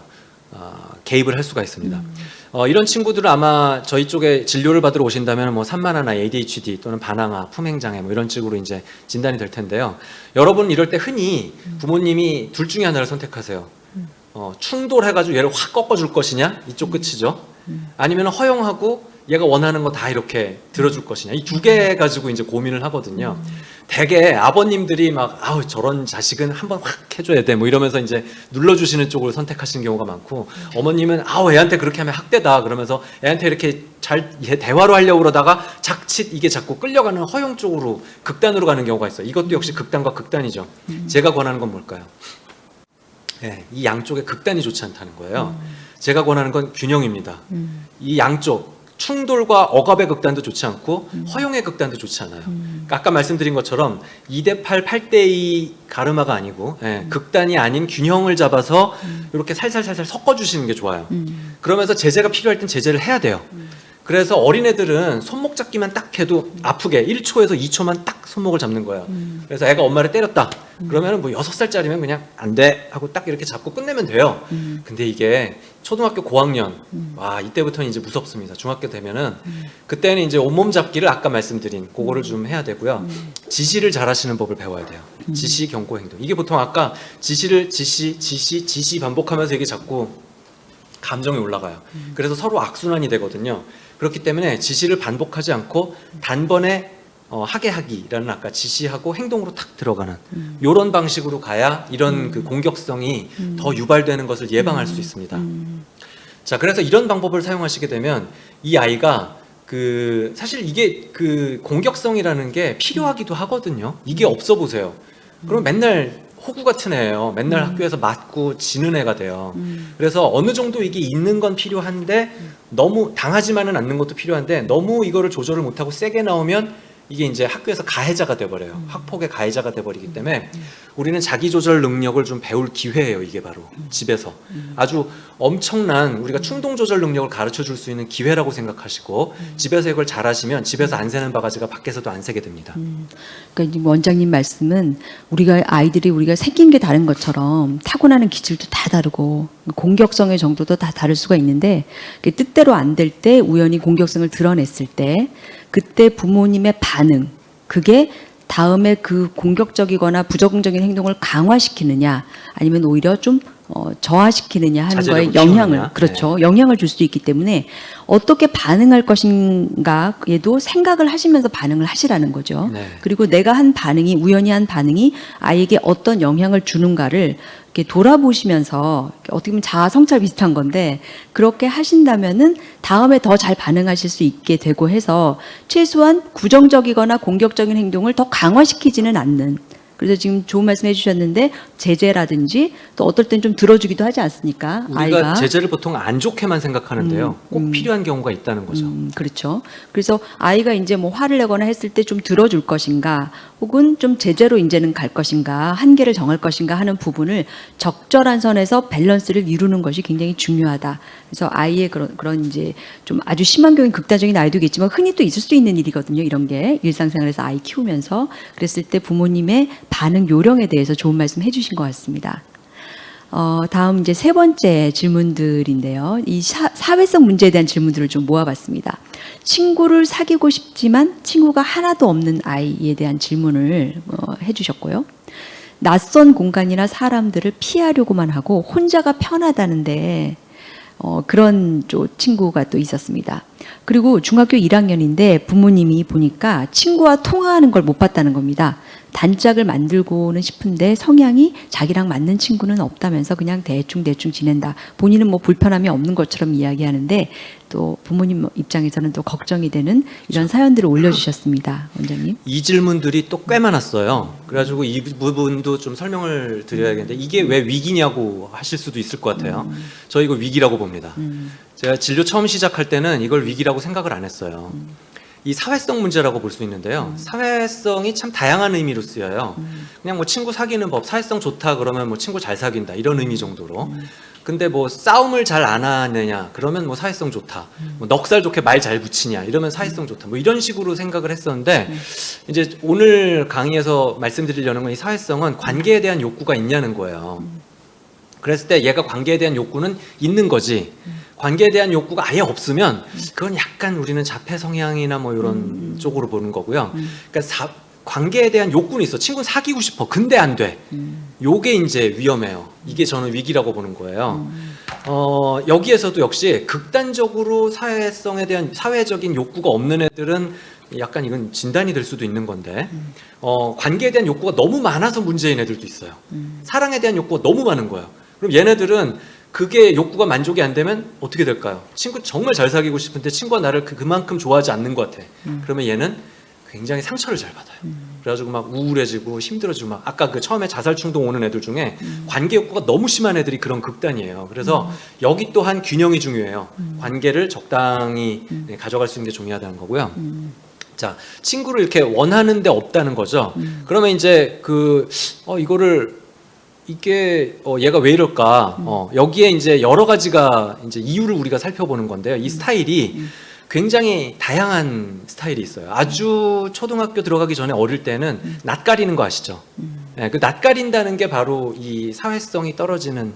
개입을 할 수가 있습니다. 이런 친구들은 아마 저희 쪽에 진료를 받으러 오신다면 뭐 산만화나 ADHD 또는 반항아, 품행장애 뭐 이런 식으로 이제 진단이 될 텐데요. 여러분 이럴 때 흔히 부모님이 둘 중에 하나를 선택하세요. 충돌해가지고 얘를 확 꺾어줄 것이냐 이쪽 끝이죠. 아니면 허용하고 얘가 원하는 거 다 이렇게 들어줄 것이냐 이 두 개 가지고 이제 고민을 하거든요. 대개 아버님들이 막 저런 자식은 한번 확 해줘야 돼 뭐 이러면서 이제 눌러주시는 쪽을 선택하시는 경우가 많고 어머님은 애한테 그렇게 하면 학대다 그러면서 애한테 이렇게 잘 대화로 하려고 그러다가 자칫 이게 자꾸 끌려가는 허용 쪽으로 극단으로 가는 경우가 있어요. 이것도 역시 극단과 극단이죠. 제가 권하는 건 뭘까요? 이 양쪽의 극단이 좋지 않다는 거예요. 제가 권하는 건 균형입니다. 이 양쪽 충돌과 억압의 극단도 좋지 않고 허용의 극단도 좋지 않아요. 그러니까 아까 말씀드린 것처럼 2대8, 8대2 가르마가 아니고 극단이 아닌 균형을 잡아서 이렇게 살살살살 섞어주시는 게 좋아요. 그러면서 제재가 필요할 땐 제재를 해야 돼요. 그래서 어린애들은 손목 잡기만 딱 해도 아프게 1초에서 2초만 딱 손목을 잡는 거예요. 그래서 애가 엄마를 때렸다. 그러면 뭐 6살짜리면 그냥 안 돼 하고 딱 이렇게 잡고 끝내면 돼요. 근데 이게 초등학교 고학년 이때부터는 이제 무섭습니다. 중학교 되면은 그때는 이제 온몸 잡기를 아까 말씀드린 그거를 좀 해야 되고요. 지시를 잘 하시는 법을 배워야 돼요. 지시, 경고, 행동. 이게 보통 아까 지시를 지시 반복하면서 이게 자꾸 감정이 올라가요. 그래서 서로 악순환이 되거든요. 그렇기 때문에 지시를 반복하지 않고 단번에 하게 하기라는 아까 지시하고 행동으로 탁 들어가는 이런 방식으로 가야 이런 그 공격성이 더 유발되는 것을 예방할 수 있습니다. 자, 그래서 이런 방법을 사용하시게 되면 이 아이가 사실 이게 공격성이라는 게 필요하기도 하거든요. 이게 없어 보세요. 그럼 맨날 호구 같은 애예요. 맨날 학교에서 맞고 지는 애가 돼요. 그래서 어느 정도 이게 있는 건 필요한데 너무 당하지만은 않는 것도 필요한데 너무 이거를 조절을 못하고 세게 나오면 이게 이제 학교에서 가해자가 돼버려요. 학폭의 가해자가 돼버리기 때문에 우리는 자기 조절 능력을 좀 배울 기회예요. 이게 바로 집에서 아주 엄청난 우리가 충동 조절 능력을 가르쳐 줄 수 있는 기회라고 생각하시고 집에서 이걸 잘하시면 집에서 안 새는 바가지가 밖에서도 안 새게 됩니다. 그러니까 지금 원장님 말씀은 우리가 생긴 게 다른 것처럼 타고나는 기질도 다 다르고 공격성의 정도도 다 다를 수가 있는데 뜻대로 안 될 때 우연히 공격성을 드러냈을 때 그때 부모님의 반응 그게 다음에 그 공격적이거나 부적응적인 행동을 강화시키느냐 아니면 오히려 좀 저하시키느냐 하는 거에 자제력을 영향을 키우느냐. 그렇죠. 영향을 줄 수 있기 때문에 어떻게 반응할 것인가에도 생각을 하시면서 반응을 하시라는 거죠. 네. 그리고 내가 한 반응이 우연히 한 반응이 아이에게 어떤 영향을 주는가를 이렇게 돌아보시면서 어떻게 보면 자아 성찰 비슷한 건데 그렇게 하신다면은 다음에 더 잘 반응하실 수 있게 되고 해서 최소한 부정적이거나 공격적인 행동을 더 강화시키지는 않는 그래서 지금 좋은 말씀 해주셨는데 제재라든지 또 어떨 땐 좀 들어주기도 하지 않습니까? 우리가 아이가 제재를 보통 안 좋게만 생각하는데요. 꼭 필요한 경우가 있다는 거죠. 그렇죠. 그래서 아이가 이제 뭐 화를 내거나 했을 때 좀 들어줄 것인가, 혹은 좀 제재로 이제는 갈 것인가, 한계를 정할 것인가 하는 부분을 적절한 선에서 밸런스를 이루는 것이 굉장히 중요하다. 그래서 아이의 그런 이제 좀 아주 심한 경우는 극단적인 아이도 있겠지만 흔히 또 있을 수 있는 일이거든요. 이런 게 일상생활에서 아이 키우면서 그랬을 때 부모님의 반응 요령에 대해서 좋은 말씀 해주신 것 같습니다. 다음 이제 세 번째 질문들인데요. 이 사회성 문제에 대한 질문들을 좀 모아봤습니다. 친구를 사귀고 싶지만 친구가 하나도 없는 아이에 대한 질문을 해주셨고요. 낯선 공간이나 사람들을 피하려고만 하고 혼자가 편하다는데 그런 친구가 또 있었습니다. 그리고 중학교 1학년인데 부모님이 보니까 친구와 통화하는 걸 못 봤다는 겁니다. 단짝을 만들고는 싶은데 성향이 자기랑 맞는 친구는 없다면서 그냥 대충 지낸다. 본인은 뭐 불편함이 없는 것처럼 이야기하는데 또 부모님 입장에서는 또 걱정이 되는 이런 사연들을 올려주셨습니다. 원장님. 이 질문들이 또 꽤 많았어요. 그래가지고 이 부분도 좀 설명을 드려야겠는데 이게 왜 위기냐고 하실 수도 있을 것 같아요. 저 이거 위기라고 봅니다. 제가 진료 처음 시작할 때는 이걸 위기라고 생각을 안 했어요. 이 사회성 문제라고 볼 수 있는데요. 사회성이 참 다양한 의미로 쓰여요. 그냥 뭐 친구 사귀는 법, 사회성 좋다 그러면 뭐 친구 잘 사귄다 이런 의미 정도로. 근데 뭐 싸움을 잘 안 하느냐 그러면 뭐 사회성 좋다. 뭐 넉살 좋게 말 잘 붙이냐 이러면 사회성 좋다. 뭐 이런 식으로 생각을 했었는데 이제 오늘 강의에서 말씀드리려는 건 이 사회성은 관계에 대한 욕구가 있냐는 거예요. 그랬을 때 얘가 관계에 대한 욕구는 있는 거지. 관계에 대한 욕구가 아예 없으면 그건 약간 우리는 자폐 성향이나 뭐 이런 쪽으로 보는 거고요. 그러니까 관계에 대한 욕구는 있어. 친구 사귀고 싶어. 근데 안 돼. 요게 이제 위험해요. 이게 저는 위기라고 보는 거예요. 여기에서도 역시 극단적으로 사회성에 대한 사회적인 욕구가 없는 애들은 약간 이건 진단이 될 수도 있는 건데 관계에 대한 욕구가 너무 많아서 문제인 애들도 있어요. 사랑에 대한 욕구가 너무 많은 거예요. 그럼 얘네들은 그게 욕구가 만족이 안 되면 어떻게 될까요? 친구 정말 잘 사귀고 싶은데 친구가 나를 그만큼 좋아하지 않는 것 같아. 그러면 얘는 굉장히 상처를 잘 받아요. 그래가지고 막 우울해지고 힘들어지고 막 아까 그 처음에 자살 충동 오는 애들 중에 관계 욕구가 너무 심한 애들이 그런 극단이에요. 그래서 여기 또한 균형이 중요해요. 관계를 적당히 가져갈 수 있는 게 중요하다는 거고요. 자, 친구를 이렇게 원하는데 없다는 거죠. 그러면 이제 이거를 이게 얘가 왜 이럴까? 여기에 이제 여러 가지가 이제 이유를 우리가 살펴보는 건데요. 이 스타일이 굉장히 다양한 스타일이 있어요. 아주 초등학교 들어가기 전에 어릴 때는 낯가리는 거 아시죠? 네, 그 낯가린다는 게 바로 이 사회성이 떨어지는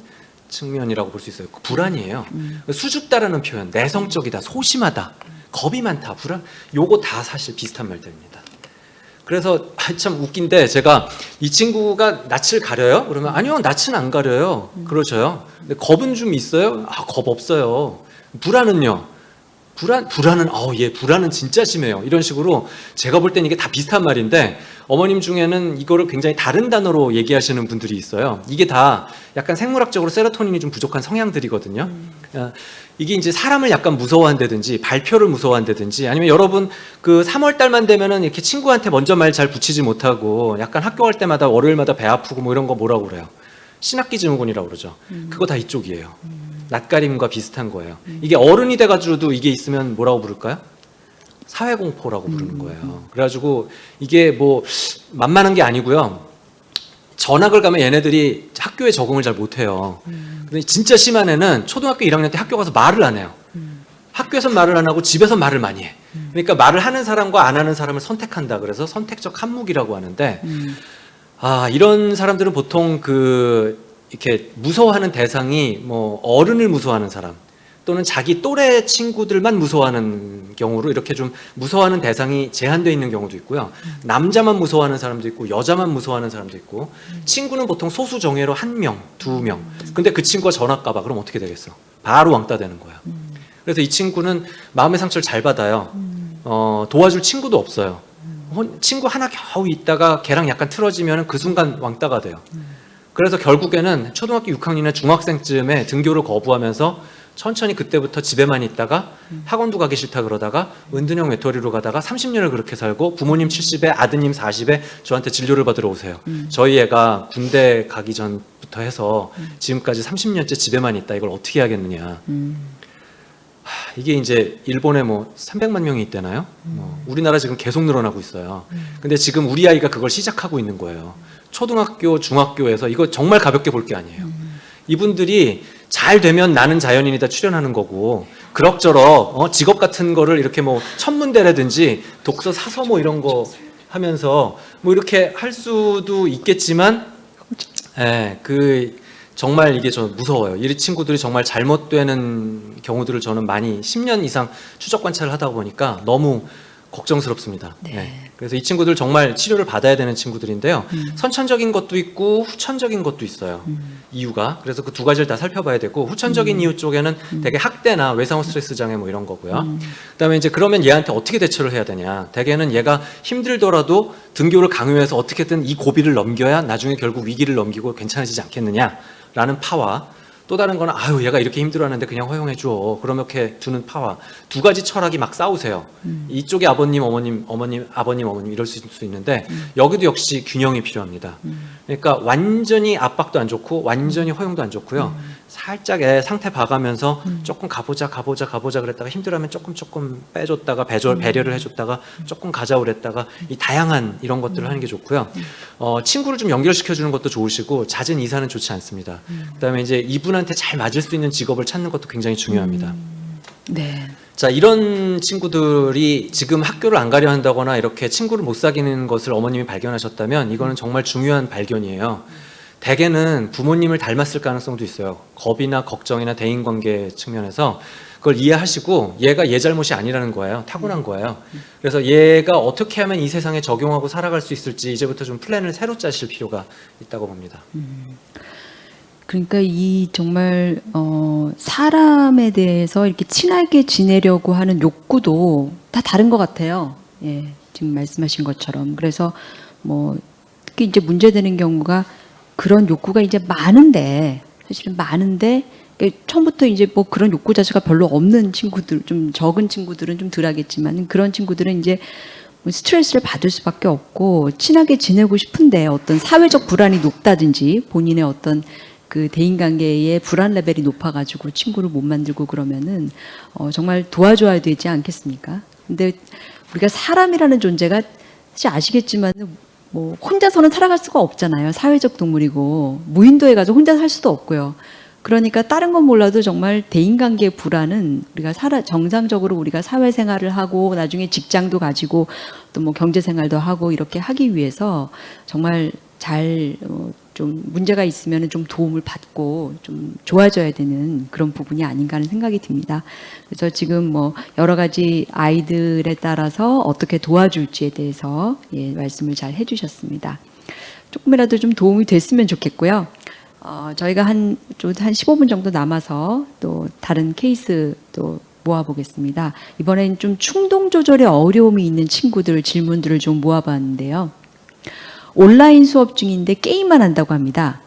측면이라고 볼 수 있어요. 불안이에요. 수줍다라는 표현, 내성적이다, 소심하다, 겁이 많다, 불안, 요거 다 사실 비슷한 말들입니다. 그래서 참 웃긴데 제가 이 친구가 낯을 가려요? 그러면 아니요, 낯은 안 가려요. 그러셔요. 근데 겁은 좀 있어요? 겁 없어요. 불안은요? 불안은 불안은 진짜 심해요. 이런 식으로 제가 볼 땐 이게 다 비슷한 말인데 어머님 중에는 이거를 굉장히 다른 단어로 얘기하시는 분들이 있어요. 이게 다 약간 생물학적으로 세로토닌이 좀 부족한 성향들이거든요. 이게 이제 사람을 약간 무서워한다든지 발표를 무서워한다든지 아니면 여러분 그 3월 달만 되면은 이렇게 친구한테 먼저 말 잘 붙이지 못하고 약간 학교 갈 때마다 월요일마다 배 아프고 뭐 이런 거 뭐라고 그래요? 신학기 증후군이라고 그러죠. 그거 다 이쪽이에요. 낯가림과 비슷한 거예요. 이게 어른이 돼가지고도 이게 있으면 뭐라고 부를까요? 사회공포라고 부르는 거예요. 그래가지고 이게 뭐 만만한 게 아니고요. 전학을 가면 얘네들이 학교에 적응을 잘 못해요. 근데 진짜 심한 애는 초등학교 1학년 때 학교 가서 말을 안 해요. 학교에서 말을 안 하고 집에서 말을 많이 해. 그러니까 말을 하는 사람과 안 하는 사람을 선택한다. 그래서 선택적 한묵이라고 하는데 이런 사람들은 보통 이렇게 무서워하는 대상이 뭐 어른을 무서워하는 사람 또는 자기 또래 친구들만 무서워하는 경우로 이렇게 좀 무서워하는 대상이 제한되어 있는 경우도 있고요. 남자만 무서워하는 사람도 있고 여자만 무서워하는 사람도 있고 친구는 보통 소수 정예로 1명, 2명. 근데 그 친구가 전학 가봐. 그럼 어떻게 되겠어? 바로 왕따 되는 거야. 그래서 이 친구는 마음의 상처를 잘 받아요. 도와줄 친구도 없어요. 친구 하나 겨우 있다가 걔랑 약간 틀어지면 그 순간 왕따가 돼요. 그래서 결국에는 초등학교 6학년이나 중학생쯤에 등교를 거부하면서 천천히 그때부터 집에만 있다가 학원도 가기 싫다 그러다가 은둔형 외톨이로 가다가 30년을 그렇게 살고 부모님 70에 아드님 40에 저한테 진료를 받으러 오세요. 저희 애가 군대 가기 전부터 해서 지금까지 30년째 집에만 있다. 이걸 어떻게 하겠느냐. 이게 이제 일본에 뭐 300만 명이 있대나요? 우리나라 지금 계속 늘어나고 있어요. 근데 지금 우리 아이가 그걸 시작하고 있는 거예요. 초등학교, 중학교에서 이거 정말 가볍게 볼 게 아니에요. 이분들이 잘 되면 나는 자연인이다 출연하는 거고 그럭저럭 직업 같은 거를 이렇게 뭐 천문대라든지 독서 사서 뭐 이런 거 하면서 뭐 이렇게 할 수도 있겠지만 정말 이게 저 무서워요. 이 친구들이 정말 잘못되는 경우들을 저는 많이 10년 이상 추적 관찰을 하다 보니까 너무 걱정스럽습니다. 네. 그래서 이 친구들 정말 치료를 받아야 되는 친구들인데요. 선천적인 것도 있고 후천적인 것도 있어요. 이유가. 그래서 그 두 가지를 다 살펴봐야 되고 후천적인 이유 쪽에는 되게 학대나 외상후 스트레스 장애 뭐 이런 거고요. 그다음에 이제 그러면 얘한테 어떻게 대처를 해야 되냐. 대개는 얘가 힘들더라도 등교를 강요해서 어떻게든 이 고비를 넘겨야 나중에 결국 위기를 넘기고 괜찮아지지 않겠느냐라는 파와 또 다른 거는 얘가 이렇게 힘들어하는데 그냥 허용해줘. 그렇게 두는 파와 두 가지 철학이 막 싸우세요. 이쪽에 아버님, 어머님 이럴 수 있는데 여기도 역시 균형이 필요합니다. 그러니까 완전히 압박도 안 좋고 완전히 허용도 안 좋고요. 살짝 애 상태 봐가면서 조금 가보자 그랬다가 힘들어하면 조금 빼줬다가 배려를 해줬다가 조금 가자 그랬다가 이 다양한 이런 것들을 하는 게 좋고요. 친구를 좀 연결시켜주는 것도 좋으시고 잦은 이사는 좋지 않습니다. 그다음에 이제 이분한테 잘 맞을 수 있는 직업을 찾는 것도 굉장히 중요합니다. 네. 자, 이런 친구들이 지금 학교를 안 가려 한다거나 이렇게 친구를 못 사귀는 것을 어머님이 발견하셨다면 이거는 정말 중요한 발견이에요. 대개는 부모님을 닮았을 가능성도 있어요. 겁이나 걱정이나 대인관계 측면에서 그걸 이해하시고 얘가 얘 잘못이 아니라는 거예요. 타고난 거예요. 그래서 얘가 어떻게 하면 이 세상에 적용하고 살아갈 수 있을지 이제부터 좀 플랜을 새로 짜실 필요가 있다고 봅니다. 그러니까 이 정말 사람에 대해서 이렇게 친하게 지내려고 하는 욕구도 다 다른 것 같아요. 예, 지금 말씀하신 것처럼. 그래서 뭐 특히 이제 문제되는 경우가 그런 욕구가 이제 많은데 사실은 많은데 처음부터 이제 뭐 그런 욕구 자체가 별로 없는 친구들, 좀 적은 친구들은 좀 덜하겠지만 그런 친구들은 이제 스트레스를 받을 수밖에 없고 친하게 지내고 싶은데 어떤 사회적 불안이 높다든지 본인의 어떤 그 대인관계의 불안 레벨이 높아가지고 친구를 못 만들고 그러면은 정말 도와줘야 되지 않겠습니까? 근데 우리가 사람이라는 존재가 사실 아시겠지만 뭐 혼자서는 살아갈 수가 없잖아요. 사회적 동물이고 무인도에 가서 혼자 살 수도 없고요. 그러니까 다른 건 몰라도 정말 대인관계 불안은 우리가 정상적으로 우리가 사회생활을 하고 나중에 직장도 가지고 또 뭐 경제생활도 하고 이렇게 하기 위해서 정말 잘 좀 문제가 있으면 좀 도움을 받고 좀 좋아져야 되는 그런 부분이 아닌가 하는 생각이 듭니다. 그래서 지금 뭐 여러 가지 아이들에 따라서 어떻게 도와줄지에 대해서 말씀을 잘 해주셨습니다. 조금이라도 좀 도움이 됐으면 좋겠고요. 저희가 한 15분 정도 남아서 또 다른 케이스 또 모아보겠습니다. 이번엔 좀 충동 조절에 어려움이 있는 친구들 질문들을 좀 모아봤는데요. 온라인 수업 중인데 게임만 한다고 합니다.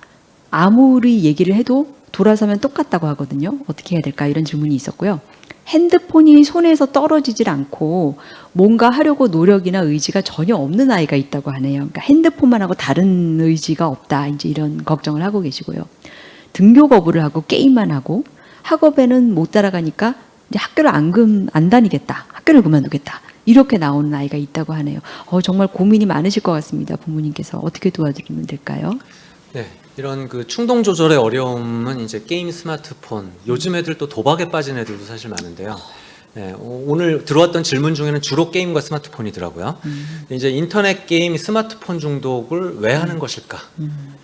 아무리 얘기를 해도 돌아서면 똑같다고 하거든요. 어떻게 해야 될까? 이런 질문이 있었고요. 핸드폰이 손에서 떨어지질 않고 뭔가 하려고 노력이나 의지가 전혀 없는 아이가 있다고 하네요. 그러니까 핸드폰만 하고 다른 의지가 없다. 이제 이런 걱정을 하고 계시고요. 등교 거부를 하고 게임만 하고 학업에는 못 따라가니까 이제 학교를 안 다니겠다. 학교를 그만두겠다. 이렇게 나오는 아이가 있다고 하네요. 정말 고민이 많으실 것 같습니다. 부모님께서 어떻게 도와드리면 될까요? 네, 이런 그 충동 조절의 어려움은 이제 게임, 스마트폰, 요즘 애들 또 도박에 빠진 애들도 사실 많은데요. 네, 오늘 들어왔던 질문 중에는 주로 게임과 스마트폰이더라고요. 이제 인터넷 게임, 스마트폰 중독을 왜 하는 것일까?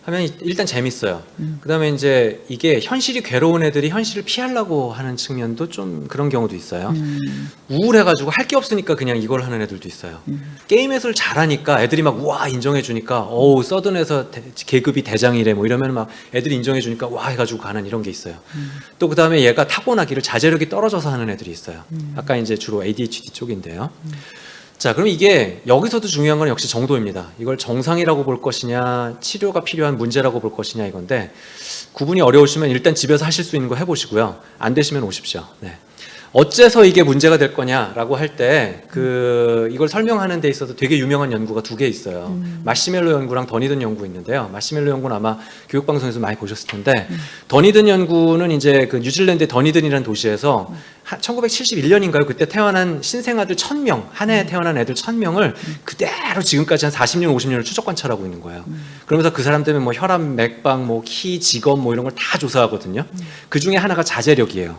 하면 일단 재밌어요. 그다음에 이제 이게 현실이 괴로운 애들이 현실을 피하려고 하는 측면도 좀 그런 경우도 있어요. 우울해가지고 할 게 없으니까 그냥 이걸 하는 애들도 있어요. 게임에서 잘하니까 애들이 막 와 인정해주니까 어우 서든에서 계급이 대장이래 뭐 이러면 막 애들이 인정해주니까 와 해가지고 가는 이런 게 있어요. 또 그다음에 얘가 타고나기를 자제력이 떨어져서 하는 애들이 있어요. 아까 이제 주로 ADHD 쪽인데요. 자, 그럼 이게 여기서도 중요한 건 역시 정도입니다. 이걸 정상이라고 볼 것이냐, 치료가 필요한 문제라고 볼 것이냐 이건데 구분이 어려우시면 일단 집에서 하실 수 있는 거 해보시고요. 안 되시면 오십시오. 네. 어째서 이게 문제가 될 거냐라고 할 때 이걸 설명하는 데 있어서 되게 유명한 연구가 두 개 있어요. 마시멜로 연구랑 더니든 연구 있는데요. 마시멜로 연구는 아마 교육방송에서 많이 보셨을 텐데 더니든 연구는 이제 그 뉴질랜드의 더니든이라는 도시에서 1971년인가요? 그때 태어난 신생아들 1000명, 한 해에 태어난 애들 1000명을 그대로 지금까지 한 40년, 50년을 추적 관찰하고 있는 거예요. 그러면서 그 사람들은 뭐 혈압, 맥박, 뭐 키, 직업 뭐 이런 걸 다 조사하거든요. 그 중에 하나가 자제력이에요.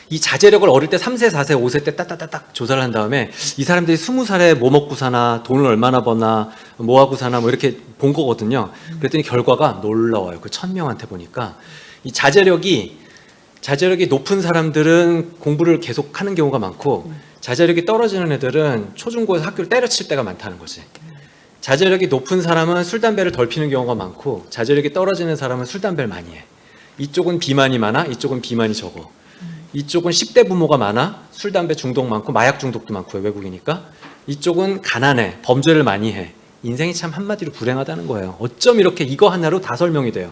이 자제력을 어릴 때 3세, 4세, 5세 때 따따따딱 조사를 한 다음에 이 사람들이 20살에 뭐 먹고 사나, 돈을 얼마나 버나, 뭐 하고 사나 뭐 이렇게 본 거거든요. 그랬더니 결과가 놀라워요. 그 1000명한테 보니까 이 자제력이 높은 사람들은 공부를 계속 하는 경우가 많고 자제력이 떨어지는 애들은 초중고에서 학교를 때려칠 때가 많다는 거지. 자제력이 높은 사람은 술, 담배를 덜 피는 경우가 많고 자제력이 떨어지는 사람은 술, 담배를 많이 해. 이쪽은 비만이 많아, 이쪽은 비만이 적어. 이쪽은 10대 부모가 많아, 술, 담배 중독 많고 마약 중독도 많고요, 외국이니까. 이쪽은 가난해, 범죄를 많이 해. 인생이 참 한마디로 불행하다는 거예요. 어쩜 이렇게 이거 하나로 다 설명이 돼요.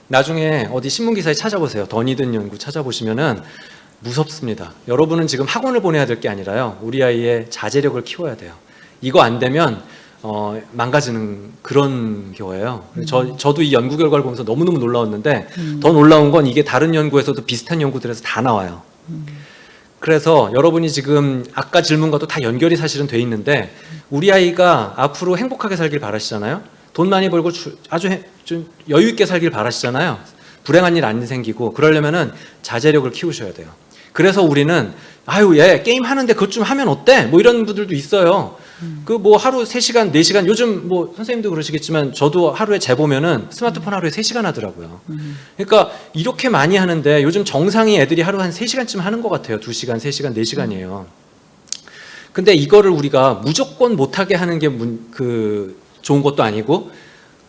나중에 어디 신문기사에 찾아보세요. 더니든 연구 찾아보시면은 무섭습니다. 여러분은 지금 학원을 보내야 될 게 아니라요. 우리 아이의 자제력을 키워야 돼요. 이거 안 되면 망가지는 그런 경우예요. 저도 이 연구 결과를 보면서 너무너무 놀라웠는데 더 놀라운 건 이게 다른 연구에서도 비슷한 연구들에서 다 나와요. 그래서 여러분이 지금 아까 질문과도 다 연결이 사실은 돼 있는데 우리 아이가 앞으로 행복하게 살길 바라시잖아요. 돈 많이 벌고 아주 좀 여유 있게 살길 바라시잖아요. 불행한 일 안 생기고 그러려면은 자제력을 키우셔야 돼요. 그래서 우리는 아유 얘 게임 하는데 그것 좀 하면 어때? 뭐 이런 분들도 있어요. 그 뭐 하루 3시간, 4시간 요즘 뭐 선생님도 그러시겠지만 저도 하루에 재보면은 스마트폰 하루에 3시간 하더라고요. 그러니까 이렇게 많이 하는데 요즘 정상이 애들이 하루 한 3시간쯤 하는 것 같아요. 2시간, 3시간, 4시간이에요. 근데 이거를 우리가 무조건 못하게 하는 게 좋은 것도 아니고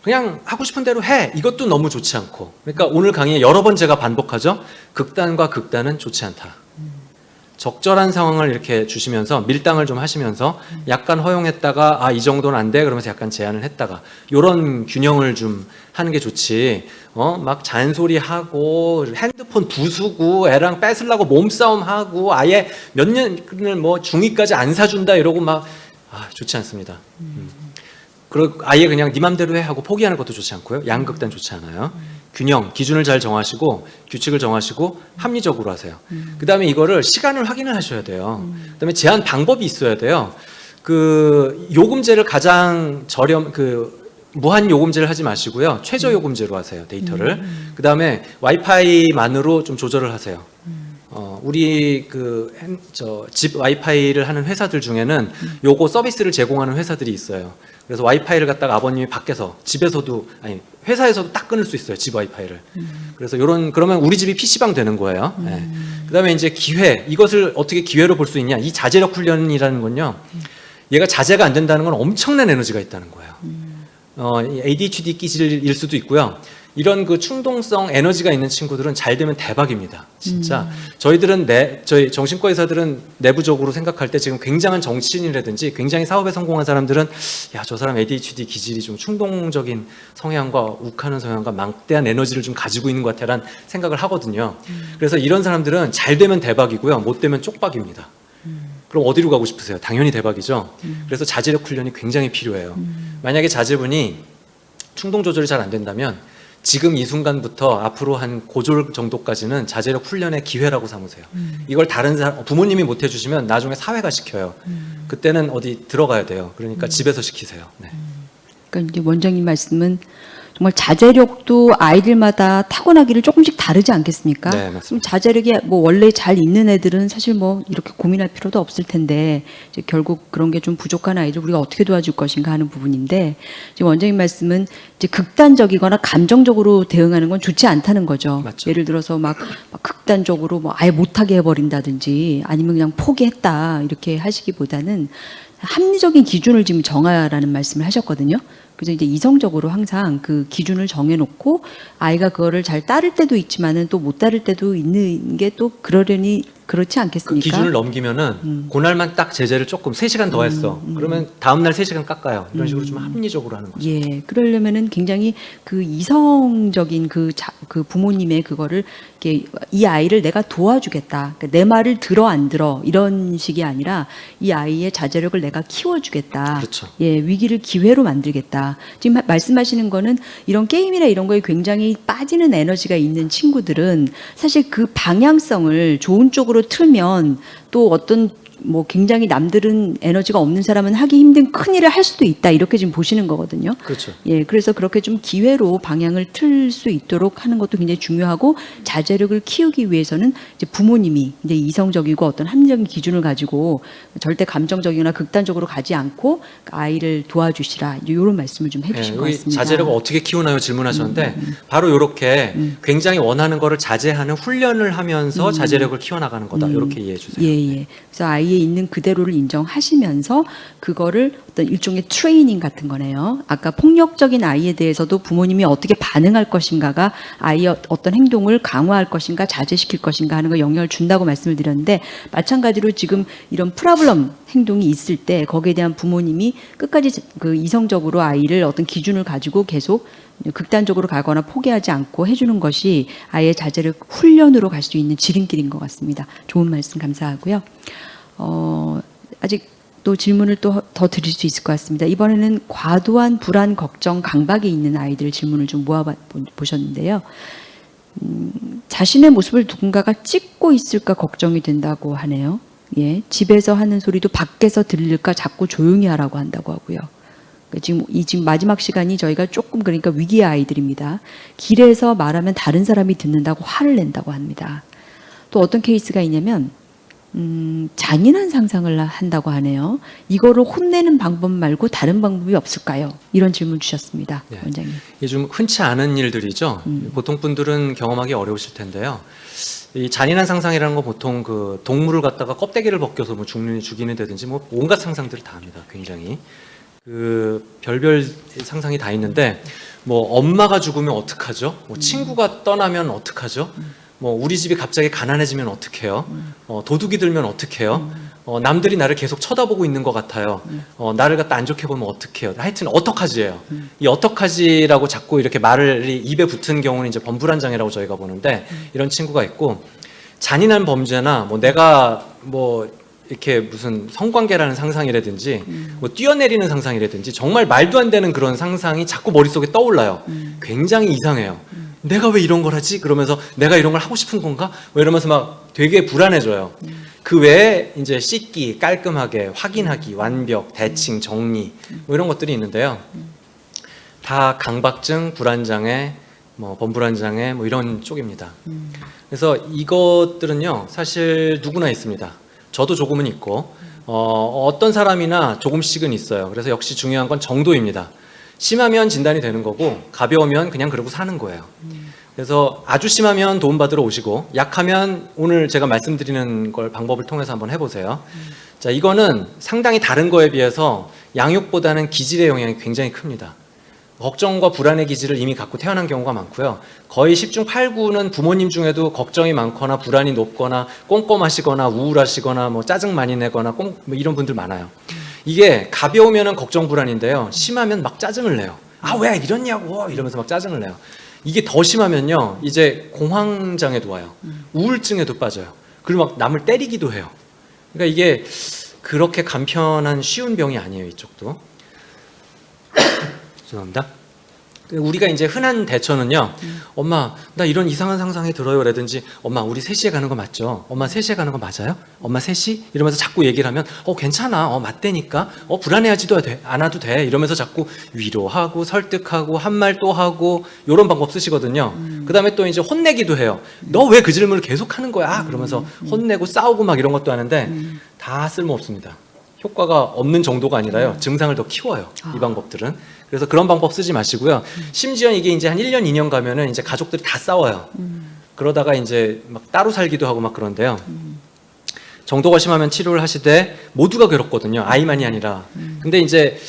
그냥 하고 싶은 대로 해. 이것도 너무 좋지 않고. 그러니까 오늘 강의에 여러 번 제가 반복하죠. 극단과 극단은 좋지 않다. 적절한 상황을 이렇게 주시면서 밀당을 좀 하시면서 약간 허용했다가 이 정도는 안 돼. 그러면서 약간 제한을 했다가 이런 균형을 좀 하는 게 좋지. 막 잔소리하고 핸드폰 부수고 애랑 뺏으려고 몸싸움하고 아예 몇 년을 뭐 중2까지 안 사준다 이러고 막 좋지 않습니다. 그리고 아예 그냥 네 맘대로 해 하고 포기하는 것도 좋지 않고요. 양극단 좋지 않아요. 균형, 기준을 잘 정하시고 규칙을 정하시고 합리적으로 하세요. 그다음에 이거를 시간을 확인을 하셔야 돼요. 그다음에 제한 방법이 있어야 돼요. 그 요금제를 가장 무한 요금제를 하지 마시고요. 최저 요금제로 하세요. 데이터를. 그다음에 와이파이만으로 좀 조절을 하세요. 우리 집 와이파이를 하는 회사들 중에는 요거 서비스를 제공하는 회사들이 있어요. 그래서 와이파이를 갖다가 아버님이 밖에서 집에서도 회사에서도 딱 끊을 수 있어요. 집 와이파이를. 그래서 그러면 우리 집이 PC방 되는 거예요. 네. 그다음에 이제 기회, 이것을 어떻게 기회로 볼 수 있냐? 이 자제력 훈련이라는 건요. 얘가 자제가 안 된다는 건 엄청난 에너지가 있다는 거예요. ADHD 기질일 수도 있고요. 이런 그 충동성 에너지가 있는 친구들은 잘 되면 대박입니다. 진짜 저희들은 저희 정신과 의사들은 내부적으로 생각할 때 지금 굉장한 정치인이라든지 굉장히 사업에 성공한 사람들은 야, 저 사람 ADHD 기질이 좀 충동적인 성향과 욱하는 성향과 막대한 에너지를 좀 가지고 있는 것 같아라는 생각을 하거든요. 그래서 이런 사람들은 잘 되면 대박이고요, 못 되면 쪽박입니다. 그럼 어디로 가고 싶으세요? 당연히 대박이죠. 그래서 자제력 훈련이 굉장히 필요해요. 만약에 자제분이 충동 조절이 잘 안 된다면 지금 이 순간부터 앞으로 한 고졸 정도까지는 자제력 훈련의 기회라고 삼으세요. 이걸 다른 사람, 부모님이 못 해주시면 나중에 사회가 시켜요. 그때는 어디 들어가야 돼요. 그러니까 집에서 시키세요. 네. 그러니까 이제 원장님 말씀은 정말 자제력도 아이들마다 타고나기를 조금씩 다르지 않겠습니까? 네, 맞습니다. 그럼 자제력이 뭐 원래 잘 있는 애들은 사실 뭐 이렇게 고민할 필요도 없을 텐데 이제 결국 그런 게 좀 부족한 아이들 우리가 어떻게 도와줄 것인가 하는 부분인데 지금 원장님 말씀은 이제 극단적이거나 감정적으로 대응하는 건 좋지 않다는 거죠. 맞죠. 예를 들어서 막 극단적으로 뭐 아예 못하게 해버린다든지 아니면 그냥 포기했다 이렇게 하시기보다는 합리적인 기준을 지금 정하라는 말씀을 하셨거든요. 그래서 이제 이성적으로 항상 그 기준을 정해놓고 아이가 그거를 잘 따를 때도 있지만은 또 못 따를 때도 있는 게 또 그러려니 그렇지 그 않겠습니까? 기준을 넘기면은 그날만 딱 제재를 조금 3시간 더 했어. 그러면 다음날 3시간 깎아요. 이런 식으로 좀 합리적으로 하는 거죠. 예, 그러려면은 굉장히 그 이성적인 그 부모님의 그거를 이렇게 이 아이를 내가 도와주겠다. 그러니까 내 말을 들어 안 들어 이런 식이 아니라 이 아이의 자제력을 내가 키워주겠다. 그렇죠. 예, 위기를 기회로 만들겠다. 지금 말씀하시는 거는 이런 게임이나 이런 거에 굉장히 빠지는 에너지가 있는 친구들은 사실 그 방향성을 좋은 쪽으로 틀면 또 어떤 뭐 굉장히 남들은 에너지가 없는 사람은 하기 힘든 큰 일을 할 수도 있다 이렇게 지금 보시는 거거든요. 그렇죠. 예, 그래서 그렇게 좀 기회로 방향을 틀 수 있도록 하는 것도 굉장히 중요하고 자제력을 키우기 위해서는 이제 부모님이 이제 이성적이고 어떤 합리적인 기준을 가지고 절대 감정적이거나 극단적으로 가지 않고 아이를 도와주시라 이런 말씀을 좀 해주신 네, 것 여기 같습니다. 자제력을 어떻게 키우나요? 질문하셨는데 바로 이렇게 굉장히 원하는 거를 자제하는 훈련을 하면서 자제력을 키워나가는 거다. 이렇게 이해해 주세요. 예, 예. 그래서 아이의 있는 그대로를 인정하시면서 그거를 어떤 일종의 트레이닝 같은 거네요. 아까 폭력적인 아이에 대해서도 부모님이 어떻게 반응할 것인가가 아이의 어떤 행동을 강화할 것인가 자제시킬 것인가 하는 거 영향을 준다고 말씀을 드렸는데 마찬가지로 지금 이런 프라블럼 행동이 있을 때 거기에 대한 부모님이 끝까지 그 이성적으로 아이를 어떤 기준을 가지고 계속 극단적으로 가거나 포기하지 않고 해주는 것이 아이의 자제력 훈련으로 갈 수 있는 지름길인 것 같습니다. 좋은 말씀 감사하고요. 아직 또 질문을 또 더 드릴 수 있을 것 같습니다. 이번에는 과도한 불안, 걱정, 강박이 있는 아이들 질문을 좀 모아 보셨는데요. 자신의 모습을 누군가가 찍고 있을까 걱정이 된다고 하네요. 예, 집에서 하는 소리도 밖에서 들릴까 자꾸 조용히 하라고 한다고 하고요. 지금 마지막 시간이 저희가 조금 그러니까 위기의 아이들입니다. 길에서 말하면 다른 사람이 듣는다고 화를 낸다고 합니다. 또 어떤 케이스가 있냐면 잔인한 상상을 한다고 하네요. 이거를 혼내는 방법 말고 다른 방법이 없을까요? 이런 질문 주셨습니다. 네. 원장님. 이게 좀 흔치 않은 일들이죠. 보통 분들은 경험하기 어려우실 텐데요. 이 잔인한 상상이라는 건 보통 그 동물을 갖다가 껍데기를 벗겨서 뭐 죽이는 데든지 뭐 온갖 상상들을 다 합니다. 굉장히 그 별별 상상이 다 있는데 뭐 엄마가 죽으면 어떡하죠? 뭐 친구가 떠나면 어떡하죠? 뭐 우리 집이 갑자기 가난해지면 어떡해요? 도둑이 들면 어떡해요? 남들이 나를 계속 쳐다보고 있는 것 같아요. 나를 갖다 안 좋게 보면 어떡해요? 하여튼 어떡하지예요. 이 어떡하지라고 자꾸 이렇게 말을 입에 붙은 경우는 이제 범불안장애라고 저희가 보는데 이런 친구가 있고 잔인한 범죄나 뭐 내가 뭐 이렇게 무슨 성관계라는 상상이라든지 뭐 뛰어내리는 상상이라든지 정말 말도 안 되는 그런 상상이 자꾸 머릿속에 떠올라요. 굉장히 이상해요. 내가 왜 이런 걸 하지? 그러면서 내가 이런 걸 하고 싶은 건가? 뭐 이러면서 막 되게 불안해져요. 그 외에 이제 씻기, 깔끔하게, 확인하기, 완벽, 대칭, 정리 뭐 이런 것들이 있는데요. 다 강박증, 불안장애, 뭐 범불안장애 뭐 이런 쪽입니다. 그래서 이것들은요 사실 누구나 있습니다. 저도 조금은 있고 어떤 사람이나 조금씩은 있어요. 그래서 역시 중요한 건 정도입니다. 심하면 진단이 되는 거고 가벼우면 그냥 그러고 사는 거예요. 그래서 아주 심하면 도움받으러 오시고 약하면 오늘 제가 말씀드리는 걸 방법을 통해서 한번 해보세요. 자, 이거는 상당히 다른 거에 비해서 양육보다는 기질의 영향이 굉장히 큽니다. 걱정과 불안의 기질을 이미 갖고 태어난 경우가 많고요. 거의 10중 8구는 부모님 중에도 걱정이 많거나 불안이 높거나 꼼꼼하시거나 우울하시거나 뭐 짜증 많이 내거나 뭐 이런 분들 많아요. 이게 가벼우면은 걱정 불안인데요. 심하면 막 짜증을 내요. 아, 왜 이러냐고 이러면서 막 짜증을 내요. 이게 더 심하면요. 이제 공황장애도 와요. 우울증에도 빠져요. 그리고 막 남을 때리기도 해요. 그러니까 이게 그렇게 간편한 쉬운 병이 아니에요. 이쪽도. 죄송합니다. 우리가 이제 흔한 대처는요. 엄마, 나 이런 이상한 상상이 들어요. 라든지 엄마, 우리 3시에 가는 거 맞죠? 엄마 3시에 가는 거 맞아요? 엄마 3시? 이러면서 자꾸 얘기를 하면 괜찮아. 맞대니까. 불안해하지도 않아도 돼. 이러면서 자꾸 위로하고 설득하고 한 말 또 하고 이런 방법 쓰시거든요. 그다음에 또 이제 혼내기도 해요. 너 왜 그 질문을 계속 하는 거야? 그러면서 혼내고 싸우고 막 이런 것도 하는데 다 쓸모없습니다. 효과가 없는 정도가 아니라요. 증상을 더 키워요. 이 방법들은. 그래서 그런 방법 쓰지 마시고요. 심지어 이게 이제 한 1년, 2년 가면은 이제 가족들이 다 싸워요. 그러다가 이제 막 따로 살기도 하고 막 그런데요. 정도가 심하면 치료를 하시되 모두가 괴롭거든요. 아이만이 아니라. 근데 이제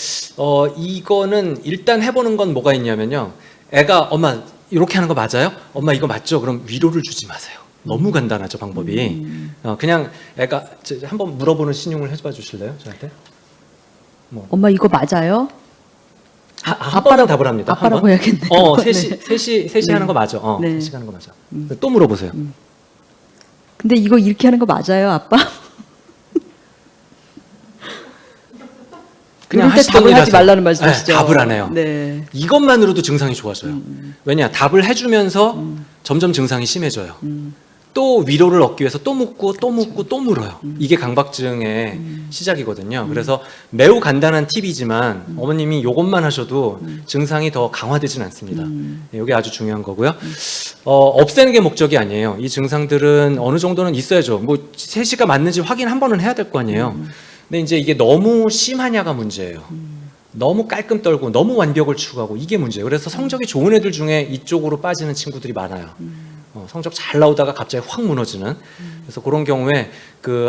이거는 일단 해보는 건 뭐가 있냐면요. 애가 엄마 이렇게 하는 거 맞아요? 엄마 이거 맞죠? 그럼 위로를 주지 마세요. 너무 간단하죠, 방법이. 그냥 애가 한번 물어보는 신용을 해봐 주실래요? 저한테? 엄마 이거 맞아요? 한 번은 답을 합니다. 아빠라고 해야겠네요. 3시 하는 거 맞아. 네. 3시 하는 거 맞아. 또 물어보세요. 근데 이거 이렇게 하는 거 맞아요, 아빠? 그냥 그럴 때 하시던 답을 일 하지 하세요. 말라는 말씀이시죠? 네, 답을 안 해요. 네. 이것만으로도 증상이 좋아져요. 왜냐? 답을 해주면서 점점 증상이 심해져요. 또 위로를 얻기 위해서 또 묻고 또 묻고 또 물어요. 이게 강박증의 시작이거든요. 그래서 매우 간단한 팁이지만 어머님이 이것만 하셔도 증상이 더 강화되진 않습니다. 네, 이게 아주 중요한 거고요. 없애는 게 목적이 아니에요. 이 증상들은 어느 정도는 있어야죠. 뭐 3시가 맞는지 확인 한 번은 해야 될 거 아니에요. 근데 이제 이게 너무 심하냐가 문제예요. 너무 깔끔 떨고 너무 완벽을 추구하고 이게 문제예요. 그래서 성적이 좋은 애들 중에 이쪽으로 빠지는 친구들이 많아요. 성적 잘 나오다가 갑자기 확 무너지는. 그래서 그런 경우에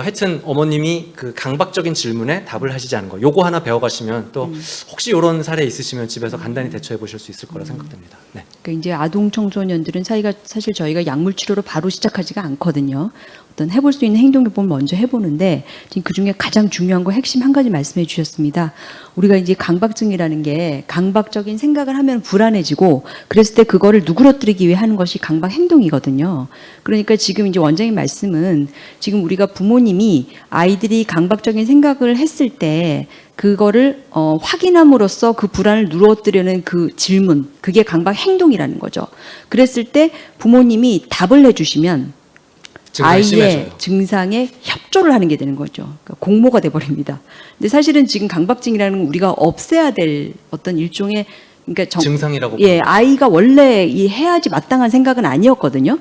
하여튼 어머님이 강박적인 질문에 답을 하시지 않은 거, 요거 하나 배워가시면 또 혹시 이런 사례 있으시면 집에서 간단히 대처해 보실 수 있을 거라 생각됩니다. 네. 그러니까 이제 아동 청소년들은 사실 저희가 약물 치료로 바로 시작하지가 않거든요. 어떤 해볼 수 있는 행동교법을 먼저 해보는데 지금 그 중에 가장 중요한 거 핵심 한 가지 말씀해 주셨습니다. 우리가 이제 강박증이라는 게 강박적인 생각을 하면 불안해지고 그랬을 때 그거를 누그러뜨리기 위해 하는 것이 강박 행동이거든요. 그러니까 지금 이제 원장님 말씀은 지금 우리가 부모님이 아이들이 강박적인 생각을 했을 때 그거를 확인함으로써 그 불안을 누르뜨려는 그 질문, 그게 강박 행동이라는 거죠. 그랬을 때 부모님이 답을 해주시면 아이의 심해져요. 증상에 협조를 하는 게 되는 거죠. 그러니까 공모가 돼버립니다. 근데 사실은 지금 강박증이라는 건 우리가 없애야 될 어떤 일종의 그러니까 증상이라고. 아이가 원래 이 해야지 마땅한 생각은 아니었거든요.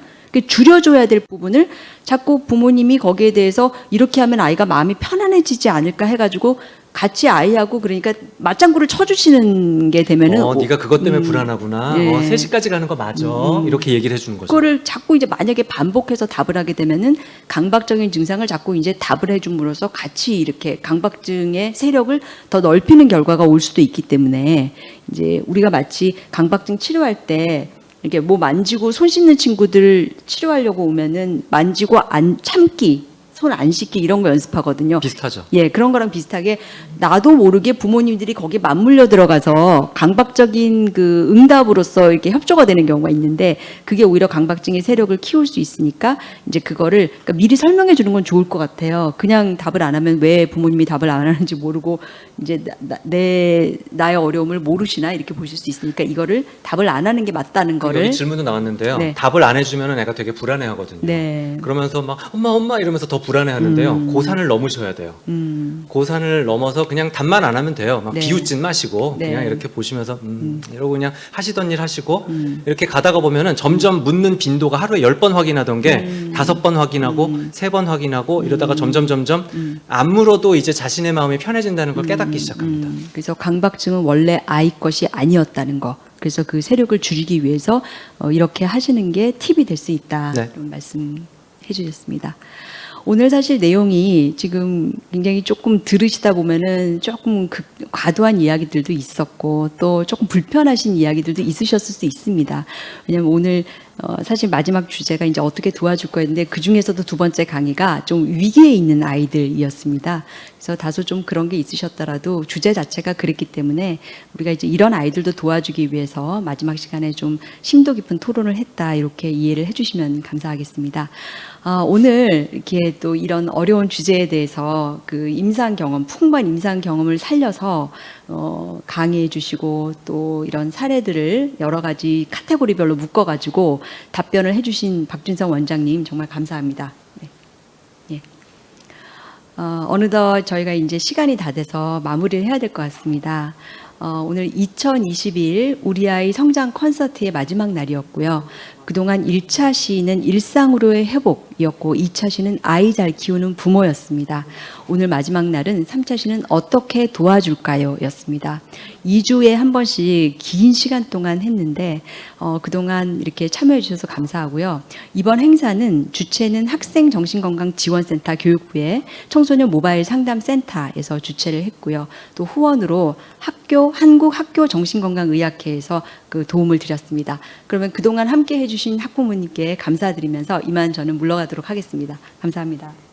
줄여줘야 될 부분을 자꾸 부모님이 거기에 대해서 이렇게 하면 아이가 마음이 편안해지지 않을까 해가지고 같이 아이하고 그러니까 맞장구를 쳐주시는 게 되면은 네가 그것 때문에 불안하구나. 예. 3시까지 가는 거 맞아. 이렇게 얘기를 해주는 거죠. 그거를 자꾸 이제 만약에 반복해서 답을 하게 되면은 강박적인 증상을 자꾸 이제 답을 해줌으로써 같이 이렇게 강박증의 세력을 더 넓히는 결과가 올 수도 있기 때문에 이제 우리가 마치 강박증 치료할 때 이렇게 뭐 만지고 손 씻는 친구들 치료하려고 오면은 만지고 안 참기, 손 안 씻기 이런 거 연습하거든요. 비슷하죠. 예, 그런 거랑 비슷하게 나도 모르게 부모님들이 거기에 맞물려 들어가서 강박적인 그 응답으로서 이렇게 협조가 되는 경우가 있는데 그게 오히려 강박증의 세력을 키울 수 있으니까 이제 그거를 그러니까 미리 설명해 주는 건 좋을 것 같아요. 그냥 답을 안 하면 왜 부모님이 답을 안 하는지 모르고 이제 나의 어려움을 모르시나 이렇게 보실 수 있으니까 이거를 답을 안 하는 게 맞다는 거를 여기 질문도 나왔는데요. 네. 답을 안 해주면 애가 되게 불안해하거든요. 네. 그러면서 막 엄마 이러면서 더 불안해하는데요. 고산을 넘으셔야 돼요. 고산을 넘어서 그냥 답만 안 하면 돼요. 막 네. 비웃진 마시고 네. 그냥 이렇게 보시면서 이러고 그냥 하시던 일 하시고 이렇게 가다가 보면은 점점 묻는 빈도가 하루에 10번 확인하던 게 5번 확인하고 3번 확인하고 이러다가 점점 안 물어도 이제 자신의 마음이 편해진다는 걸 깨닫기 시작합니다. 그래서 강박증은 원래 아이 것이 아니었다는 거. 그래서 그 세력을 줄이기 위해서 이렇게 하시는 게 팁이 될 수 있다. 네. 이런 말씀해 주셨습니다. 오늘 사실 내용이 지금 굉장히 조금 들으시다 보면은 조금 과도한 이야기들도 있었고 또 조금 불편하신 이야기들도 있으셨을 수 있습니다. 왜냐하면 오늘 사실 마지막 주제가 이제 어떻게 도와줄 거였는데 그 중에서도 두 번째 강의가 좀 위기에 있는 아이들이었습니다. 그래서 다소 좀 그런 게 있으셨더라도 주제 자체가 그랬기 때문에 우리가 이제 이런 아이들도 도와주기 위해서 마지막 시간에 좀 심도 깊은 토론을 했다 이렇게 이해를 해주시면 감사하겠습니다. 오늘 이렇게 또 이런 어려운 주제에 대해서 그 임상 경험, 풍부한 임상 경험을 살려서 강의해 주시고 또 이런 사례들을 여러 가지 카테고리별로 묶어가지고 답변을 해주신 박준성 원장님 정말 감사합니다. 네. 예. 어느덧 저희가 이제 시간이 다 돼서 마무리를 해야 될 것 같습니다. 오늘 2021 우리 아이 성장 콘서트의 마지막 날이었고요. 그동안 1차 시는 일상으로의 회복이었고 2차 시는 아이 잘 키우는 부모였습니다. 오늘 마지막 날은 3차 시는 어떻게 도와줄까요? 였습니다. 2주에 한 번씩 긴 시간 동안 했는데 그동안 이렇게 참여해 주셔서 감사하고요. 이번 행사는 주최는 학생정신건강지원센터 교육부의 청소년 모바일 상담센터에서 주최를 했고요. 또 후원으로 한국학교정신건강의학회에서 그 도움을 드렸습니다. 그러면 그동안 함께 해주신 학부모님께 감사드리면서 이만 저는 물러가도록 하겠습니다. 감사합니다.